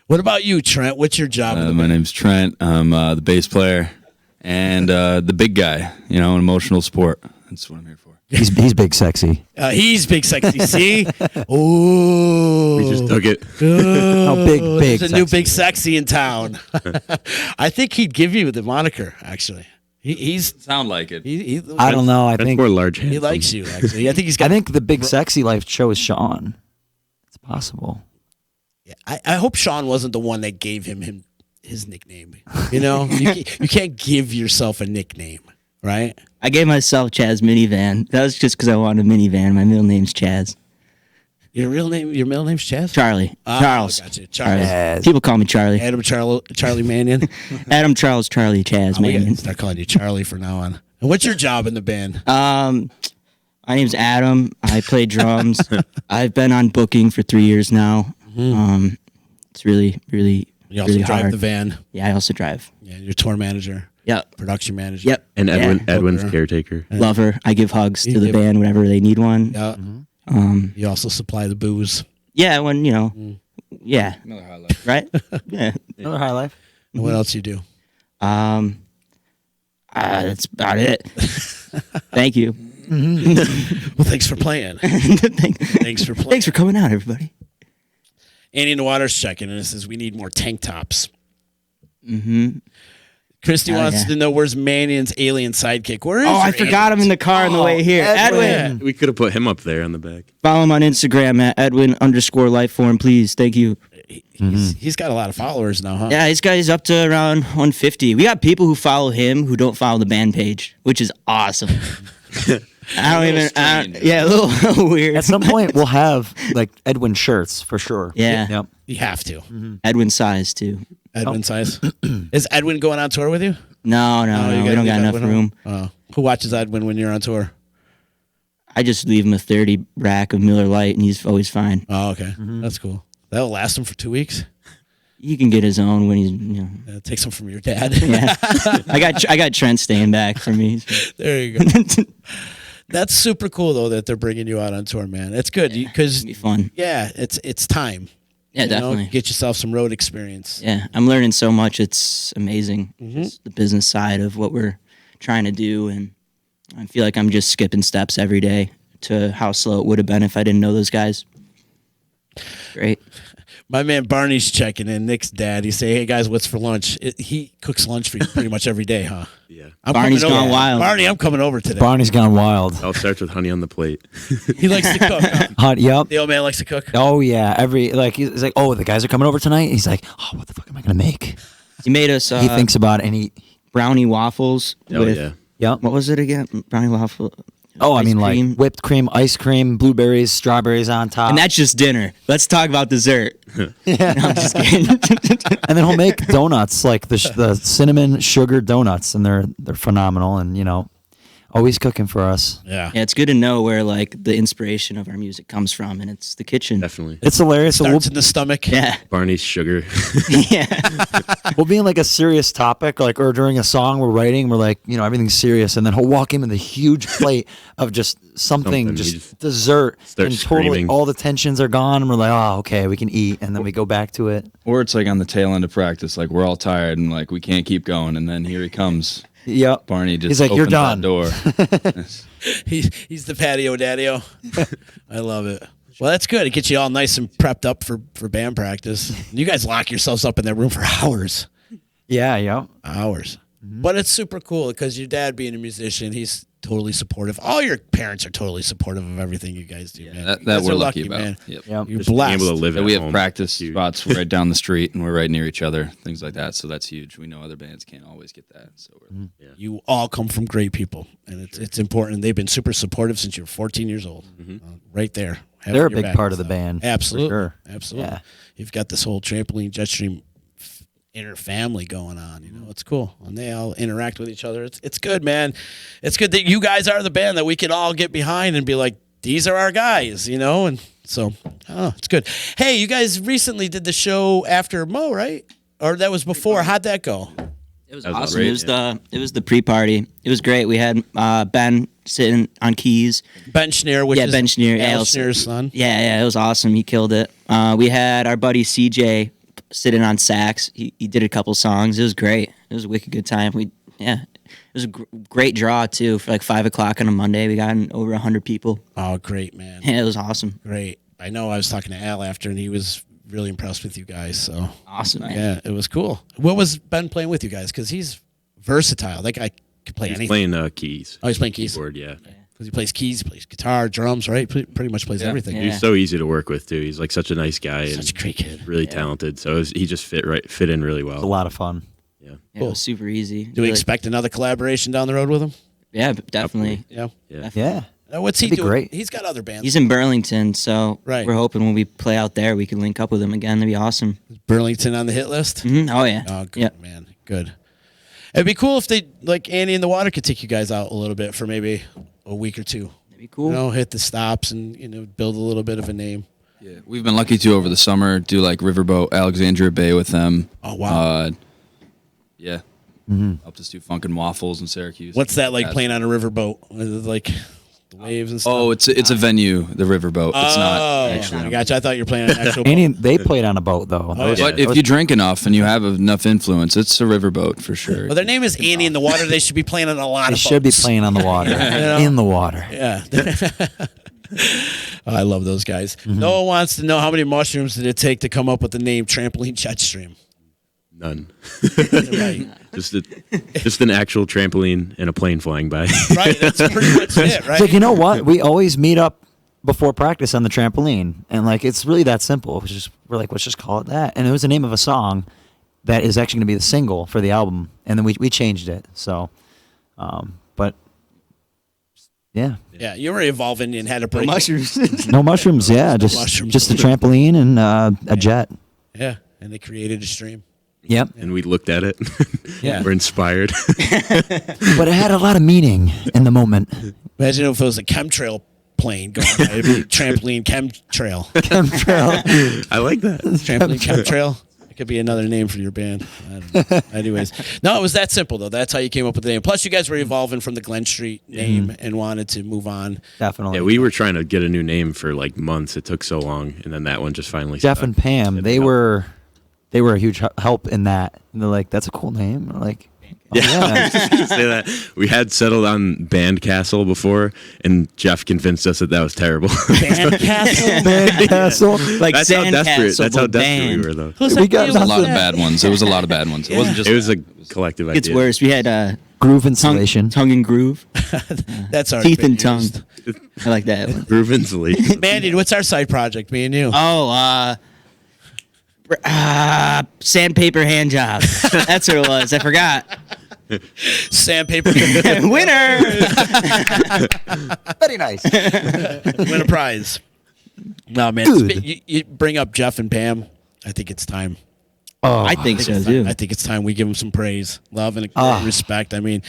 What about you, Trent? What's your job? My name's Trent. I'm the bass player and the big guy, in emotional support. That's what I'm here for. He's big sexy. He's big sexy. See? Ooh. We just took it. Oh, big There's a new sexy. big sexy in town. I think he'd give you the moniker, actually. He's Sound like it. I don't know. I That's think more large he handsome. likes you, actually. I think he's got. I think the big sexy life chose Sean. It's possible. I hope Sean wasn't the one that gave him his nickname. You can't give yourself a nickname, right? I gave myself Chaz Minivan. That was just because I wanted a minivan. My middle name's Chaz. Your middle name's Chaz? Charlie. Charles. Gotcha. Charles. Chaz. People call me Charlie. Adam Charlie Mannion. Adam Charles Charlie Chaz We gotta Mannion. start calling you Charlie from now on. And what's your job in the band? My name's Adam. I play drums. I've been on booking for 3 years now. It's really, really, You also really drive hard. the van. Yeah, I also drive. Yeah, you're tour manager, Yep. production manager. Yep. And Yeah. Edwin's Booker. caretaker. Love her. I give hugs You to the give- band whenever they need one. Yeah. Um, You also supply the booze. yeah, when yeah, Another highlight. right? Yeah. Another high life. And what else you do? That's about it. Thank you. Well, thanks for playing. Thanks for playing. Thanks for coming out, everybody. Annie in the Water's checking and it says we need more tank tops. Mm-hmm. Christy Oh, wants yeah. to know where's Mannion's alien sidekick. Where is Oh, I your forgot him in the car on the way here. Edwin. We could have put him up there on the back. Follow him on Instagram at Edwin_lifeform, please. Thank you. He's got a lot of followers now, huh? Yeah, he's up to around 150. We got people who follow him who don't follow the band page, which is awesome. I don't even. Yeah, a little weird. At some point, we'll have like Edwin shirts for sure. Yeah. Yep. You have to. Edwin size too. Edwin size. Is Edwin going on tour with you? No, you we don't leave got enough Edwin room. home? Oh. Who watches Edwin when you're on tour? I just leave him a 30 rack of Miller Lite, and he's always fine. Oh, okay. That's cool. That'll last him for 2 weeks. He can get his own when he's. Take some from your dad. Yeah, I got Trent staying back for me. There you go. That's super cool though that they're bringing you out on tour, man. It's good because Be fun. yeah, it's time. Yeah, definitely. Get yourself some road experience. Yeah, I'm learning so much. It's amazing. Mm-hmm. Just the business side of what we're trying to do, and I feel like I'm just skipping steps every day to how slow it would have been if I didn't know those guys. Great. My man Barney's checking in. Nick's dad. He say, "Hey guys, what's for lunch?" He cooks lunch for you pretty much every day, huh? Yeah. I'm Barney's coming over. gone wild. Barney, I'm coming over today. Barney's gone wild. All starts with honey on the plate. He likes to cook. Huh? Hot. Yep. The old man likes to cook. Oh yeah. He's like, oh, the guys are coming over tonight. He's like, oh, what the fuck am I gonna make? He made us He thinks about it and he. brownie waffles Oh, with yeah. Yep. what was it again? Brownie waffle. Oh, I ice mean, cream. like whipped cream, ice cream, blueberries, strawberries on top. And that's just dinner. Let's talk about dessert. yeah. I'm just kidding. And then he'll make donuts, like the cinnamon sugar donuts, and they're phenomenal. And always cooking for us. Yeah. Yeah, it's good to know where like the inspiration of our music comes from, and it's the kitchen. Definitely. It's hilarious. So Starts in the stomach. Yeah, Barney's sugar. yeah. we'll be in like a serious topic, like or during a song we're writing, we're like, everything's serious, and then he'll walk in with a huge plate of just something, Something, just you just dessert, start and totally screaming. all the tensions are gone, and we're like, oh, okay, we can eat, and then we go back to it. Or it's like on the tail end of practice, like we're all tired and like we can't keep going, and then here he comes. Yep. Barney just He's like, "You're opens done." that door. He's the patio daddy-o. I love it. Well, that's good. It gets you all nice and prepped up for band practice. You guys lock yourselves up in that room for hours. Yeah, yeah. Hours. But it's super cool because your dad being a musician, he's totally supportive. All your parents are totally supportive of everything you guys do, man. You That guys we're are lucky about. man. Yep. You're Just being blessed. able to live Yeah, at we have home. practice Huge. spots right down the street, and we're right near each other, things like that. So that's huge. We know other bands can't always get that. So we're, You all come from great people, and it's important. They've been super supportive since you were 14 years old. Right there. Having They're a your big back part and of the stuff. band. Absolutely. For sure. Absolutely. Yeah. You've got this whole Trampoline Jetstream inner family going on. You know, it's cool. And they all interact with each other. It's good, man. It's good that you guys are the band that we can all get behind and be like, these are our guys, you know? And so, it's good. Hey, you guys recently did the show after Mo, right? Or that was before. How'd that go? It was That was awesome. great, It was the pre-party. It was great. We had Ben sitting on keys. Ben Schneer, which is Ben Schneer, Al Al Schneer's son. Yeah, it was awesome. He killed it. We had our buddy CJ sitting on sax. He did a couple songs. It was great. It was a wicked good time. It was a great draw too. For like 5 o'clock on a Monday, we got over 100 people. Oh, great, man. Yeah, it was awesome. Great. I know I was talking to Al after, and he was really impressed with you guys. So Awesome, man. yeah, it was cool. What was Ben playing with you guys? Because he's versatile. That guy can play He's anything. playing keys. Oh, he's playing keys. Keyboard, yeah. Because he plays keys, he plays guitar, drums, right? Pretty much plays everything. Yeah. He's so easy to work with too. He's like such a nice guy and Such a great kid. really talented. So he just fit in really It's a well. lot of fun. Yeah, Cool. it was super easy. Do we expect another collaboration down the road with him? Yeah, definitely. Yeah. Yeah. What's he That'd be doing? great. He's got other bands. He's in Burlington, so Right. we're hoping when we play out there, we can link up with him again. That'd be awesome. Burlington on the hit list. Oh yeah. Oh, good, Yep. man. Good. It'd be cool if they, like Annie in the Water, could take you guys out a little bit for maybe a week or two. That'd be cool. You know, hit the stops and, build a little bit of a name. yeah, we've been lucky to over the summer do like Riverboat, Alexandria Bay with them. Oh, wow. Yeah. Helped us do Funk and Waffles in Syracuse. What's that like That's- playing on a riverboat? Is it like the waves and stuff? Oh, it's a venue, the Riverboat. It's not Oh, actually. I gotcha. I thought you were playing on an actual And boat. they played on a boat though. Oh, yeah. But if you drink enough and you have enough influence, it's a riverboat for sure. Well, their name is Annie in the Water. They should be playing on a lot They of should be boats. playing on the water. know? In the water. Yeah. Oh, I love those guys. No one wants to know how many mushrooms did it take to come up with the name Trampoline Jetstream. None. Right. just an actual trampoline and a plane flying by. Right. That's pretty much it, right? It's like, you know what? We always meet up before practice on the trampoline. And like it's really that simple. We're like, let's just call it that. And it was the name of a song that is actually gonna be the single for the album. And then we changed it. So but yeah. Yeah, you were evolving and had a break. Mushrooms. No mushrooms, yeah. mushrooms. Just a trampoline and a jet. Yeah, and they created a stream. Yep. And we looked at it. Yeah. We're inspired. But it had a lot of meaning in the moment. Imagine if it was a chemtrail plane going by. It'd be trampoline chemtrail. Chemtrail. I like that. Trampoline chemtrail. It could be another name for your band. I don't know. Anyways, no, it was that simple though. That's how you came up with the name. Plus, you guys were evolving from the Glen Street name and wanted to move on. Definitely. Yeah, we were trying to get a new name for like months. It took so long, and then that one just finally. Jeff stuck. and Pam, It they helped. were a huge help in that. And they're like, that's a cool name. We're like, oh, yeah. Say that we had settled on Band Castle before, and Jeff convinced us that was terrible. Band Castle. Band Castle. Like That's how desperate. Sandcastle, That's how but desperate band. we were, though. Who's We that got deal There was a with lot of that? bad ones. It was a lot of bad ones. It wasn't just. It was a collective idea. It's worse. We had Groove tongue, installation. tongue and groove, That's already teeth been and tongue. used. I like that one. Reuben's lead. Mandy, what's our side project? Me and you. Oh, sandpaper hand job. That's what it was. I forgot. Sandpaper. Winner. Very nice. Win a prize. No, man. Good. You bring up Jeff and Pam. I think it's time. Oh, I think so too. I think it's time we give them some praise, love, and Ah. respect. I mean,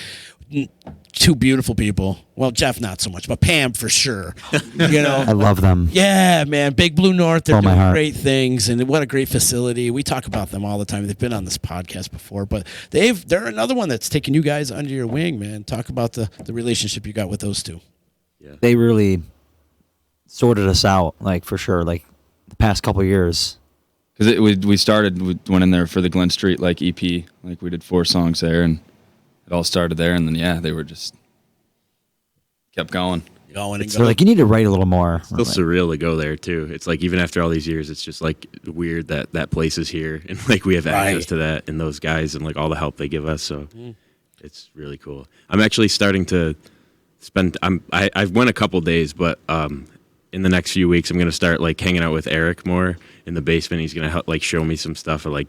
two beautiful people. Well, Jeff not so much, but Pam for sure. You know, I love them. yeah, man. Big Blue North. They're Oh, my doing heart. great things, and what a great facility. We talk about them all the time. They've been on this podcast before, but they're another one that's taking you guys under your wing, man. Talk about the relationship you got with those two. They really sorted us out, like for sure. Like the past couple years. Because we went in there for the Glen Street like EP, like we did 4 songs there, and it all started there, and then they were just kept going. Going and They're going. like, you need to write a little more. Still surreal to go there too. It's like even after all these years, it's just like weird that that place is here and like we have access Right. to that and those guys and like all the help they give us. So it's really cool. I'm actually starting to I went a couple days, but in the next few weeks I'm gonna start like hanging out with Eric more in the basement. He's gonna help like show me some stuff of like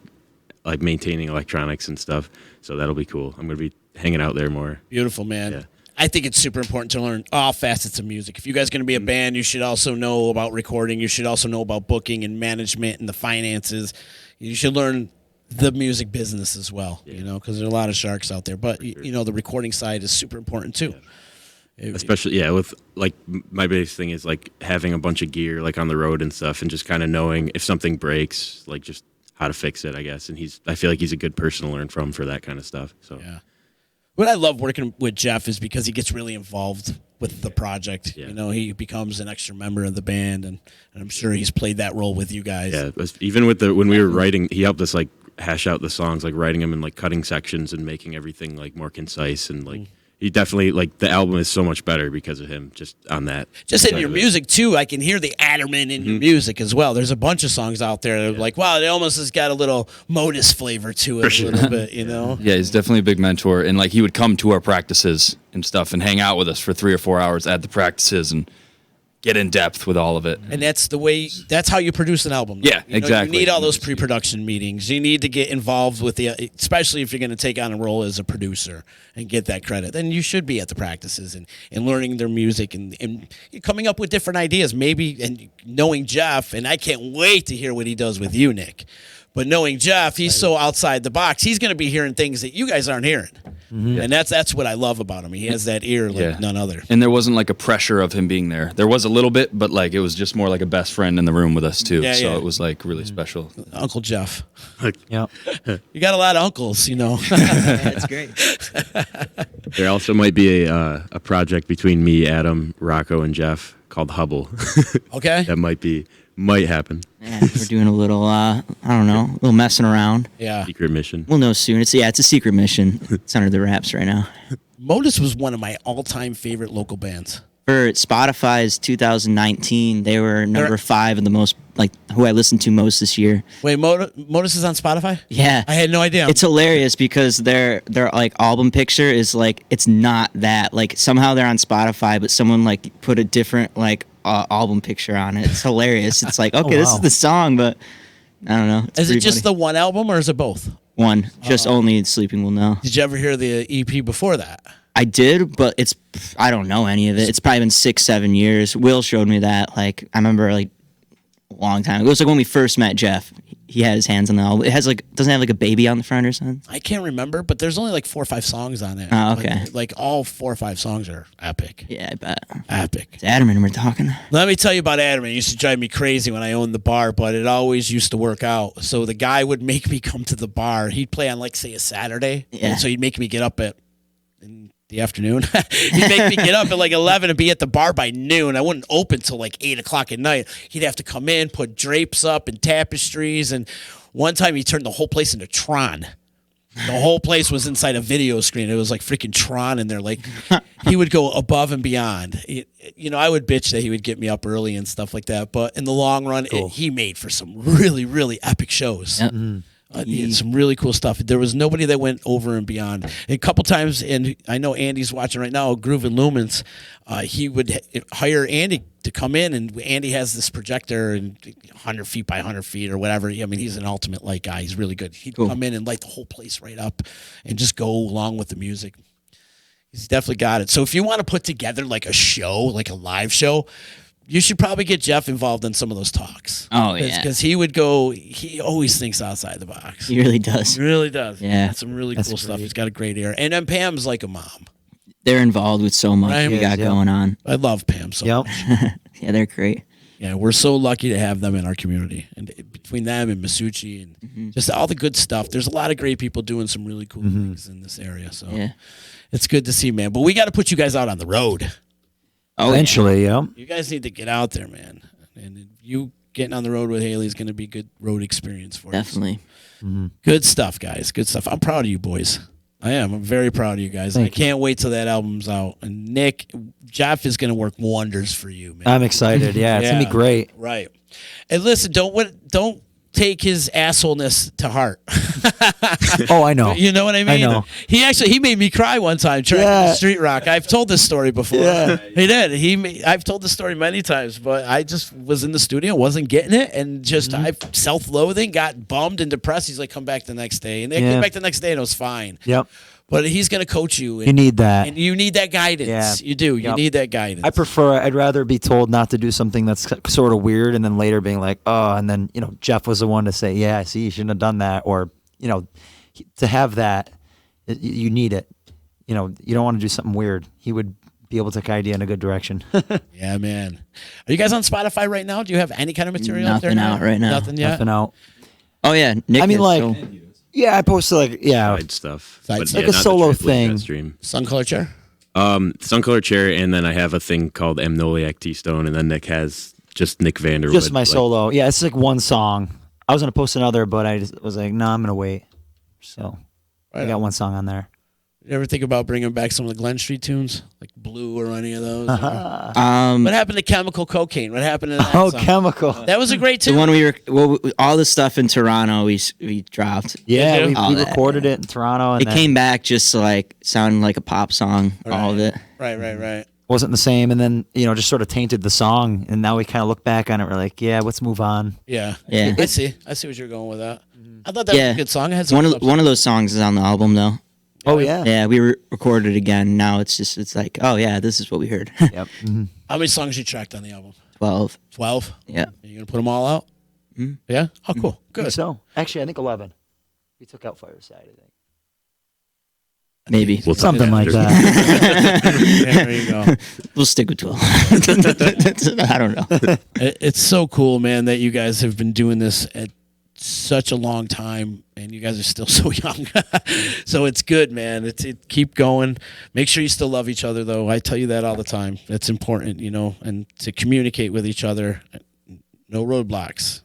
maintaining electronics and stuff. So that'll be cool. I'm gonna be hanging out there more. Beautiful, man. Yeah. I think it's super important to learn all facets of music. If you guys are going to be a band, you should also know about recording. You should also know about booking and management and the finances. You should learn the music business as well, because there are a lot of sharks out there. But, the recording side is super important too. Especially, with like my biggest thing is like having a bunch of gear like on the road and stuff and just kind of knowing if something breaks, like just how to fix it, I guess. And I feel like he's a good person to learn from for that kind of stuff. So yeah. What I love working with Jeff is because he gets really involved with the project. Yeah. He becomes an extra member of the band, and I'm sure he's played that role with you guys. Yeah, even with when we were writing, he helped us like hash out the songs, like writing them and like cutting sections and making everything like more concise and like. He definitely, like, the album is so much better because of him, just on that. Just in your music, too. I can hear the Adderman in your music as well. There's a bunch of songs out there that are like, wow, it almost has got a little Modus flavor to it a little bit, Yeah, he's definitely a big mentor. And, like, he would come to our practices and stuff and hang out with us for 3 or 4 hours at the practices and get in depth with all of it. And that's how you produce an album. Yeah, exactly. You need all those pre-production meetings. You need to get involved with especially if you're going to take on a role as a producer and get that credit. Then you should be at the practices and learning their music and coming up with different ideas. Maybe, and knowing Jeff, and I can't wait to hear what he does with you, Nick. But knowing Jeff, he's so outside the box. He's going to be hearing things that you guys aren't hearing. Mm-hmm. And that's what I love about him. He has that ear like none other. And there wasn't like a pressure of him being there. There was a little bit, but like it was just more like a best friend in the room with us too. It was like really special. Uncle Jeff. Yeah. You got a lot of uncles, That's great. There also might be a project between me, Adam, Rocco, and Jeff called Hubble. Okay. That might happen. Yeah, we're doing a little, I don't know, a little messing around. Yeah. Secret mission. We'll know soon. It's a secret mission. It's under the wraps right now. Modus was one of my all-time favorite local bands. For Spotify's 2019, they were number 5 of the most, like, who I listened to most this year. Wait, Modus is on Spotify? Yeah. I had no idea. It's hilarious because their like album picture is like, it's not that. Like, somehow they're on Spotify, but someone like put a different like album picture on it. It's hilarious. It's like, okay, this is the song, but I don't know. Is it just the one album or is it both? One. Just only Sleeping Will Know. Did you ever hear the EP before that? I did, but I don't know any of it. It's probably been 6-7 years. Will showed me that. Like, I remember like a long time. It was like when we first met Jeff. He had his hands on the album. It has like, doesn't it have like a baby on the front or something? I can't remember, but there's only like 4 or 5 songs on it. Oh, okay. Like all 4 or 5 songs are epic. Yeah, I bet. Epic. It's Adderman we're talking. Let me tell you about Adderman. It used to drive me crazy when I owned the bar, but it always used to work out. So the guy would make me come to the bar. He'd play on like, say, a Saturday. Yeah. And so he'd make me get up in the afternoon. He'd make me get up at like 11 and be at the bar by noon. I wouldn't open till like 8 o'clock at night. He'd have to come in, put drapes up and tapestries. And one time he turned the whole place into Tron. The whole place was inside a video screen. It was like freaking Tron in there. Like he would go above and beyond. I would bitch that he would get me up early and stuff like that. But in the long run, he made for some really, really epic shows. Yep. Some really cool stuff. There was nobody that went over and beyond. A couple times, and I know Andy's watching right now, Groove and Lumens, he would hire Andy to come in, and Andy has this projector and 100 feet by 100 feet or whatever. I mean, he's an ultimate light guy. He's really good. He'd come in and light the whole place right up and just go along with the music. He's definitely got it. So if you want to put together like a show, like a live show, you should probably get Jeff involved in some of those talks. Oh, yeah. Because he always thinks outside the box. He really does. He really does. Yeah. Got some really cool stuff. He's got a great ear. And then Pam's like a mom. They're involved with so much we got going on. I love Pam so much. Yeah, they're great. Yeah, we're so lucky to have them in our community. And between them and Masucci and just all the good stuff, there's a lot of great people doing some really cool things in this area. So it's good to see, man. But we got to put you guys out on the road. Oh, eventually, yeah. You guys need to get out there, man. And you getting on the road with Haley is going to be a good road experience for you. Definitely. Good stuff, guys. Good stuff. I'm proud of you boys. I am. I'm very proud of you guys. I can't wait till that album's out. And Nick, Jeff is going to work wonders for you, man. I'm excited. Yeah, it's going to be great. Right. And listen, don't take his assholeness to heart. Oh, I know. You know what I mean? know. He made me cry one time trying to street rock. I've told this story before. Yeah. He did. I've told this story many times, but I just was in the studio, wasn't getting it, and just I self-loathing, got bummed and depressed. He's like, come back the next day, and I came back the next day and it was fine. Yep. But he's going to coach you. And, You need that. and you need that guidance. Yeah. You do. You Yep. need that guidance. I'd rather be told not to do something that's sort of weird and then later being like, oh, and then, Jeff was the one to say, yeah, I see, you shouldn't have done that. Or, to have that, you need it. You don't want to do something weird. He would be able to guide you in a good direction. Yeah, man. Are you guys on Spotify right now? Do you have any kind of material Nothing out there? out right now. Nothing yet? Nothing out. Oh yeah, Nick. I mean, is, like, so- yeah, I posted Side stuff. Side But stuff. Like a not the solo Trampoline thing. Jetstream. Sun Color Chair? Sun Color Chair, and then I have a thing called M. Noliak T-Stone, and then Nick has just Nick Vanderwood. just my like- solo. Yeah, it's like one song. I was going to post another, but I just was like, no, I'm going to wait. So I got one song on there. You ever think about bringing back some of the Glen Street tunes, like Blue or any of those? What happened to Chemical Cocaine? What happened to that Oh, song? Chemical. That was a great the tune. one all the stuff in Toronto we dropped. Yeah, Did we, you? All we that, recorded it in Toronto. And It then came back just like sounding like a pop song. All of it. Right. wasn't the same. And then, just sort of tainted the song. And now we kind of look back on it. We're like, yeah, let's move on. Yeah. Yeah. I see what you're going with that. I thought that was a good song. It had some One good of one of those songs is on the album though. Oh, yeah. Yeah, we recorded it again. Now it's like, oh yeah, this is what we heard. Yep. Mm-hmm. How many songs you tracked on the album? 12. 12? Yeah. Are you going to put them all out? Mm-hmm. Yeah? Oh, cool. Good. So, actually, I think 11. We took out Fireside, I think. Maybe. We'll Something talk like after. that. Yeah, there you go. We'll stick with 12. I don't know. It's so cool, man, that you guys have been doing this at such a long time, and you guys are still so young. So it's good, man. Keep going. Make sure you still love each other, though. I tell you that all the time. That's important, and to communicate with each other. No roadblocks.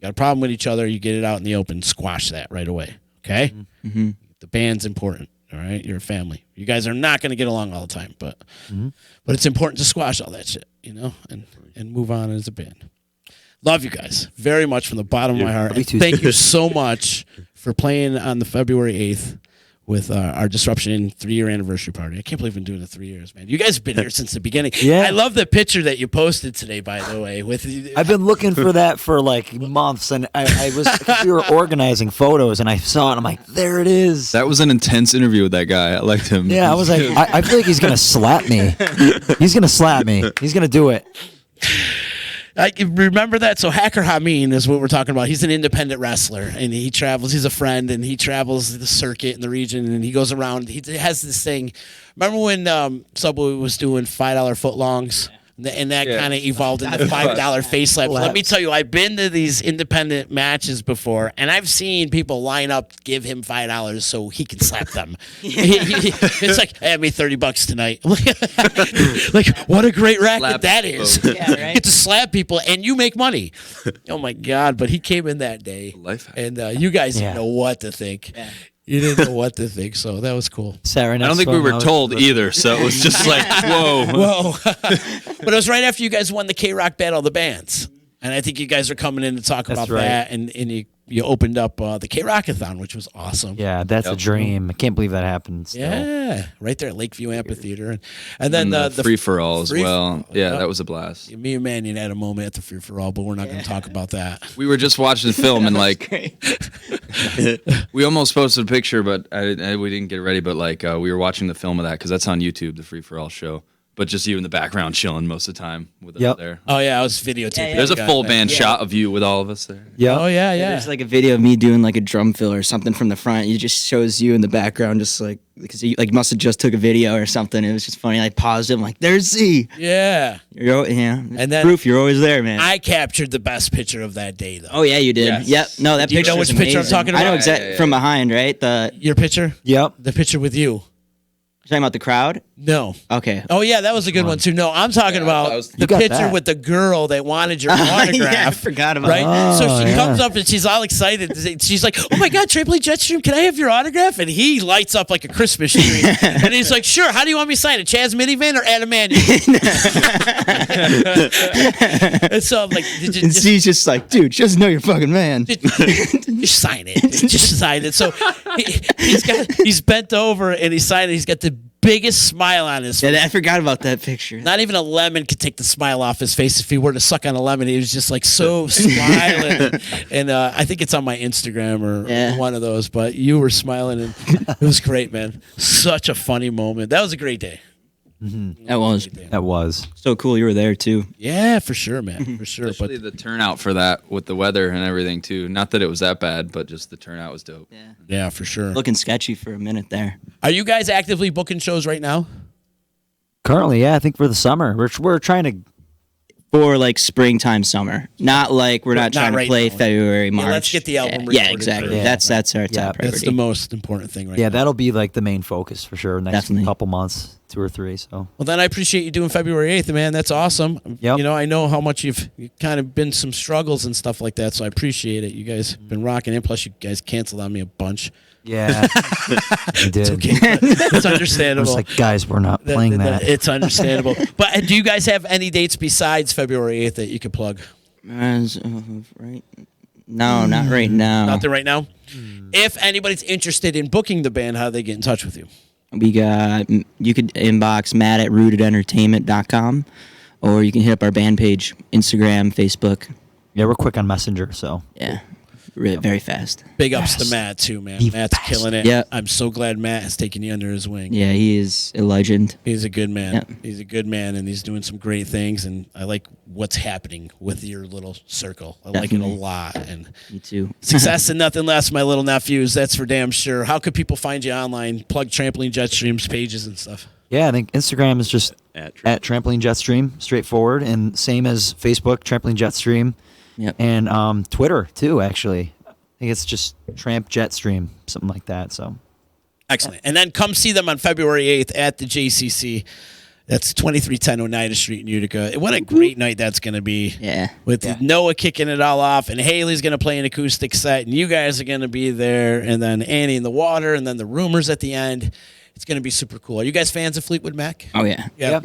Got a problem with each other, you get it out in the open. Squash that right away, okay? Mm-hmm. The band's important, all right? You're a family. You guys are not going to get along all the time, but it's important to squash all that shit, and move on as a band. Love you guys very much from the bottom of my heart. Me And too. thank you so much for playing on the February 8th with our Disruption 3-year anniversary party. I can't believe we've been doing it 3 years, man. You guys have been here since the beginning. Yeah. I love the picture that you posted today, by the way. I've been looking for that for like months, and we were organizing photos, and I saw it. I'm like, there it is. That was an intense interview with that guy. I liked him. Yeah, I was like, I feel like he's gonna slap me. He's gonna slap me. He's gonna do it. I remember that. So Hacker Hameen is what we're talking about. He's an independent wrestler, and he travels. He's a friend, and he travels the circuit in the region, and he goes around. He has this thing. Remember when Subway was doing $5 footlongs? And that kind of evolved into $5 face slaps. Let me tell you, I've been to these independent matches before, and I've seen people line up, give him $5 so he can slap them. It's like, hey, I made $30 tonight. Like, what a great racket Slap that is. Yeah, right? You get to slap people, and you make money. Oh, my God. But he came in that day, Life hack. and you guys Yeah. didn't know what to think. You didn't know what to think, so that was cool. Saturday I night don't think we Storm, were I was- told either, so it was just like, whoa. Whoa. But it was right after you guys won the K-Rock Battle of the Bands. And I think you guys are coming in to talk about right. that. And you opened up the K-Rockathon, which was awesome. Yeah, that's a dream. I can't believe that happened. Still. Yeah, right there at Lakeview Amphitheater. And then And the free for all as free- well. Yeah, Yep. that was a blast. Me and Mannion had a moment at the free for all, but we're not going to talk about that. We were just watching the film and like we almost posted a picture, but we didn't get it ready. But like we were watching the film of that because that's on YouTube, the Free for All show. But just you in the background chilling most of the time with us Yep. there. Oh, yeah, I was videotaping. There's a that. full band shot of you with all of us there. Yeah. Oh, yeah. There's like a video of me doing like a drum fill or something from the front. It just shows you in the background, just like because you like must have just took a video or something. It was just funny. I paused it. I'm like, "There's Z." Yeah. And then- proof you're always there, man. I captured the best picture of that day, though. Oh yeah, you did. Yes. Yep. No, that Do you picture. know which picture I'm talking I know about? exactly Yeah. from behind, right? The Your picture? Yep. The picture with you. talking about the crowd. No. Okay. Oh yeah, that was a good one too. No, I'm talking about the You got picture that. with the girl that wanted your autograph. Yeah, I forgot about right? that. So she yeah. comes up and she's all excited. She's like, "Oh my God, Trampoline Jetstream, can I have your autograph?" And he lights up like a Christmas tree. And he's like, "Sure. How do you want me to sign it? Chaz Minivan or Adam Manuel?" And so I'm like, And just, she's just like, dude, just know you're fucking man. just sign it. Just sign it. So he's bent over and he's signing. He's got the biggest smile on his face. Yeah, I forgot about that picture. Not even a lemon could take the smile off his face. If he were to suck on a lemon, he was just like so smiling. And I think it's on my Instagram or one of those. But you were smiling, and it was great, man. Such a funny moment. That was a great day. That was That was. so cool. You were there too. Yeah, for sure, man. For sure. Especially But the turnout for that with the weather and everything too. Not that it was that bad, but just the turnout was dope. Yeah. yeah, for sure. Looking sketchy for a minute there. Are you guys actively booking shows right now? Currently, yeah, I think for the summer. We're trying to. For like springtime, summer. Not like we're not Not trying right to play now. February, March. let's get the album Yeah, recorded exactly. first. That's our top priority. That's the most important thing right Yeah, now. that'll be like the main focus for sure. Next Definitely. couple months, 2 or 3. So Well, then I appreciate you doing February 8th, man. That's awesome. Yep. You know, I know how much you've kind of been some struggles and stuff like that, so I appreciate it. You guys have been rocking it. Plus, you guys canceled on me a bunch. yeah, we did. It's okay. It's I understandable. was like, guys, we're not playing that. It's understandable. But do you guys have any dates besides February 8th that you could plug? Right? No, not right now. Nothing right now? If anybody's interested in booking the band, how do they get in touch with you? We got, you could inbox Matt at rootedentertainment.com, or you can hit up our band page, Instagram, Facebook. Yeah, we're quick on Messenger, so Yeah, very fast. Big ups to Matt, too, man. Be Matt's fast. killing it. Yeah. I'm so glad Matt has taken you under his wing. Yeah, he is a legend. He's a good man. Yep. He's a good man, and he's doing some great things. And I like what's happening with your little circle. I like it a Definitely. lot. And Me too. success and nothing less, my little nephews. That's for damn sure. How could people find you online? Plug Trampoline Jetstream's pages and stuff. yeah, I think Instagram is just At at Trampoline Jetstream, straightforward, and same as Facebook, Trampoline Jetstream, Yep. and Twitter too. Actually, I think it's just Tramp Jetstream, something like that. So Excellent. And then come see them on February 8th at the JCC. That's 2310 Oneida Street in Utica. What a great night that's going to be. Yeah. With Noah kicking it all off, and Haley's going to play an acoustic set, and you guys are going to be there, and then Annie in the water, and then the Rumors at the end. It's going to be super cool. Are you guys fans of Fleetwood Mac? Oh, yeah. Yeah.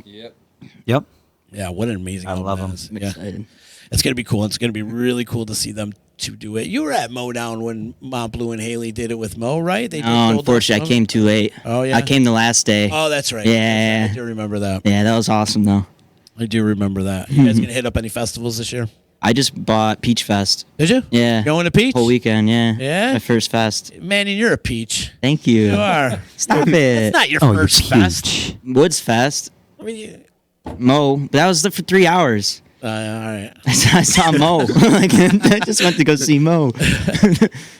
Yep. Yeah, what an amazing I album love that 'em. is. I'm Yeah. excited. It's going to be cool. It's going to be really cool to see them to do it. You were at Modown when Mount Blue and Haley did it with Mo, right? They did Oh, Gold unfortunately, I Dust came too late. Oh, yeah? I came the last day. Oh, that's right. Yeah. I do remember that. Yeah, that was awesome, though. I do remember that. You guys going to hit up any festivals this year? I just bought Peach Fest. Did you? Yeah. Going to Peach? Whole weekend, yeah. Yeah? My first fest. Man, you're a peach. Thank you. You are. Stop it. It's not your Oh, first you're fest. huge. Woods Fest. I mean, Mo. But that was for 3 hours. all right. I saw Mo. Like, I just went to go see Mo.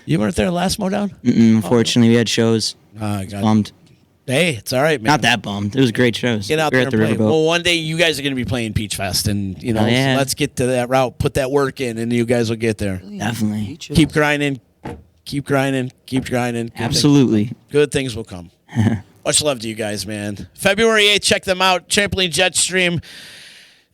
You weren't there last Modown? Unfortunately, we had shows. Oh, God. Bummed. Hey, it's all right, man. Not that bummed. It was great shows. Get out we were there at and the play. Riverboat. Well, one day you guys are going to be playing Peach Fest, and you know, Oh, yeah. so let's get to that route. Put that work in, and you guys will get there. Definitely. Keep grinding. Keep grinding. Keep grinding. Absolutely. Good things will come. Much love to you guys, man. February 8th, check them out. Trampoline Jetstream,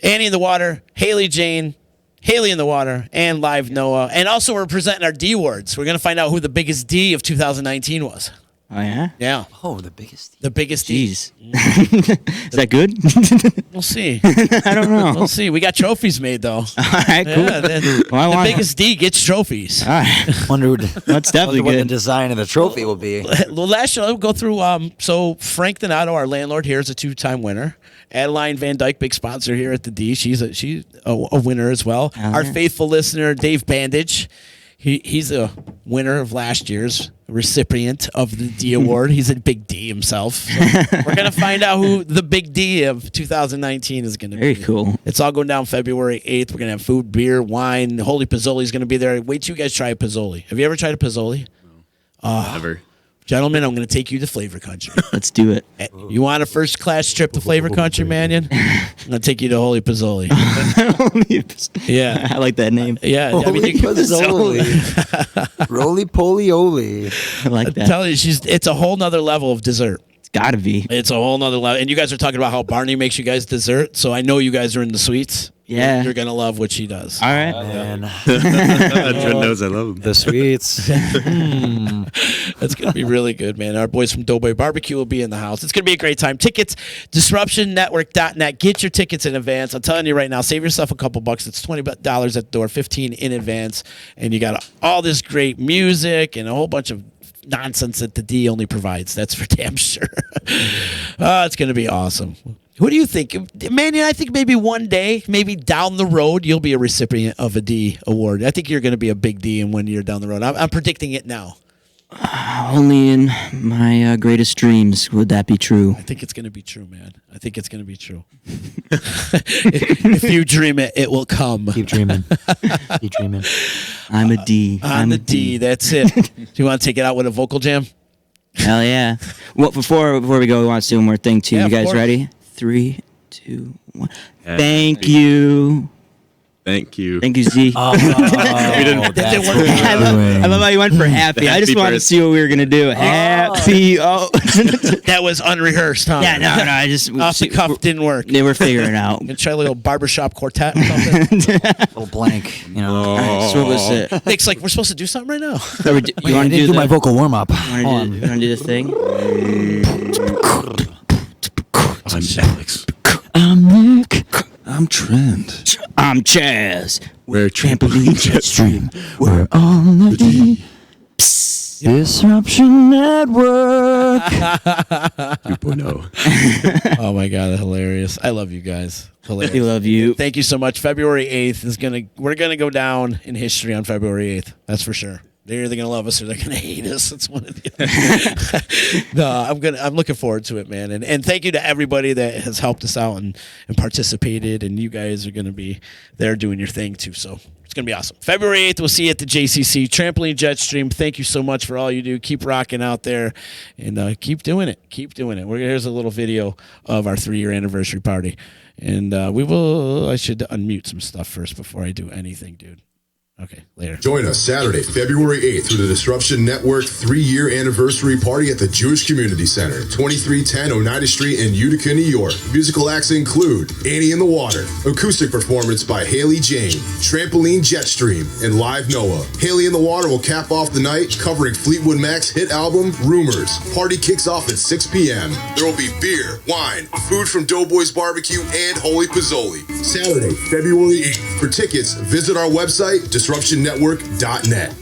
Annie in the Water, Haley Jane, Haley in the Water, and Live Noah. And also, we're presenting our D Awards. We're going to find out who the biggest D of 2019 was. Oh, yeah? Yeah, Oh, the biggest. the biggest D. Jeez. Is that good? We'll see. I don't know. We'll see. We got trophies made, though. All right, cool. Yeah, the Well, I want- biggest D gets trophies. All right. Wonder That's definitely what the good. design of the trophy will be. Well, last year, I'll go through. So Frank Donato, our landlord here, is a 2-time winner. Adeline Van Dyke, big sponsor here at the D. She's a winner as well. Oh, Our yeah. faithful listener, Dave Bandage. He's a winner of last year's recipient of the D Award. He's a big D himself. So we're going to find out who the big D of 2019 is going to be. Very cool. It's all going down February 8th. We're going to have food, beer, wine. Holy Pozzoli is going to be there. Wait till you guys try a Pozzoli. Have you ever tried a Pozzoli? Never. Gentlemen, I'm going to take you to Flavor Country. Let's do it. You want a first class trip to Flavor Country, Manion? I'm going to take you to Holy Pozzoli. Yeah. I like that name. Yeah. I mean, Holy you, Pozzoli. Roly poly oly. I like I'm that. telling you, it's a whole nother level of dessert. It's got to be. It's a whole nother level. And you guys are talking about how Barney makes you guys dessert. So I know you guys are in the sweets. Yeah. You're going to love what she does. All right. And Trent knows I love him. the sweets. That's going to be really good, man. Our boys from Doughboy Barbecue will be in the house. It's going to be a great time. Tickets, disruptionnetwork.net. Get your tickets in advance. I'm telling you right now, save yourself a couple bucks. It's $20 at the door, $15 in advance. And you got all this great music and a whole bunch of nonsense that the D only provides. That's for damn sure. It's going to be awesome. What do you think? Manny, I think maybe one day, maybe down the road, you'll be a recipient of a D award. I think you're going to be a big D in 1 year down the road. I'm predicting it now. Only in my greatest dreams would that be true. I think it's going to be true, man. I think it's going to be true. If you dream it, it will come. Keep dreaming. Keep dreaming. I'm a D. I'm the D. That's it. Do you want to take it out with a vocal jam? Hell yeah. Well, before we go, we want to do one more thing, too. Yeah, You of guys course. ready? 3, 2, 1. Thank you. Thank you. Thank you, Z. Oh, That didn't work. I love how you went for happy. I just wanted to see what we were going to do. Happy. Oh. That was unrehearsed, huh? Yeah, no. I just. Off the cuff didn't work. They were figuring it out. Gonna try a little barbershop quartet or something. little blank. You know. All right, so what was it? Nick's like, we're supposed to do something right now. So you I want to didn't do my vocal warm up. You want to do the thing? I'm Alex. I'm Nick. I'm Trent. I'm Chaz. We're Trampoline Jetstream. We're on the D. Disruption Network. 2.0. Oh my god, hilarious! I love you guys. Hilarious. We love you. Thank you so much. February 8th is we're gonna go down in history on February 8th. That's for sure. They're either gonna love us or they're gonna hate us. It's one of the other. No, I'm looking forward to it, man. And thank you to everybody that has helped us out and participated. And you guys are gonna be there doing your thing too. So it's gonna be awesome. February 8th, we'll see you at the JCC Trampoline Jetstream. Thank you so much for all you do. Keep rocking out there, and keep doing it. Keep doing it. Here's a little video of our 3-year anniversary party, and we will. I should unmute some stuff first before I do anything, dude. Okay, later. Join us Saturday, February 8th through the Disruption Network 3-year anniversary party at the Jewish Community Center, 2310 Oneida Street in Utica, New York. Musical acts include Annie in the Water, acoustic performance by Haley Jane, Trampoline Jetstream, and Live Noah. Haley in the Water will cap off the night, covering Fleetwood Mac's hit album, Rumors. Party kicks off at 6 p.m. There will be beer, wine, food from Doughboys Barbecue, and Holy Pizzoli. Saturday, February 8th. For tickets, visit our website, disruptionnetwork.net.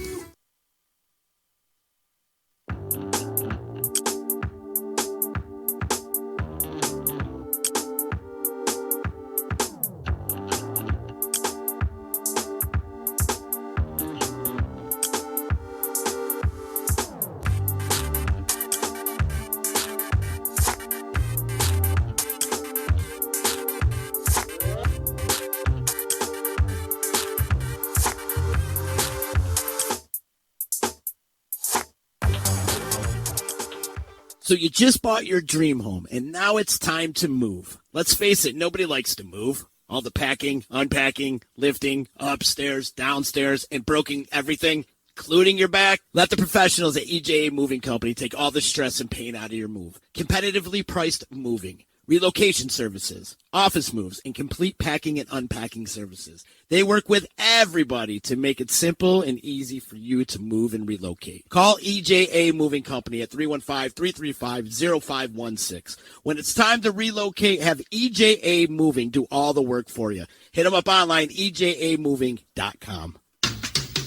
So you just bought your dream home, and now it's time to move. Let's face it, nobody likes to move. All the packing, unpacking, lifting, upstairs, downstairs, and broking everything, including your back. Let the professionals at EJA Moving Company take all the stress and pain out of your move. Competitively priced moving, relocation services, office moves, and complete packing and unpacking services. They work with everybody to make it simple and easy for you to move and relocate. Call EJA Moving Company at 315-335-0516. When it's time to relocate, have EJA Moving do all the work for you. Hit them up online, ejamoving.com.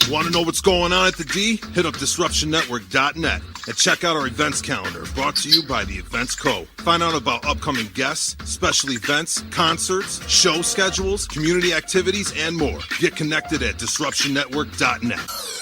Want to know what's going on at the D? Hit up disruptionnetwork.net and check out our events calendar brought to you by the Events Co. Find out about upcoming guests, special events, concerts, show schedules, community activities, and more. Get connected at disruptionnetwork.net.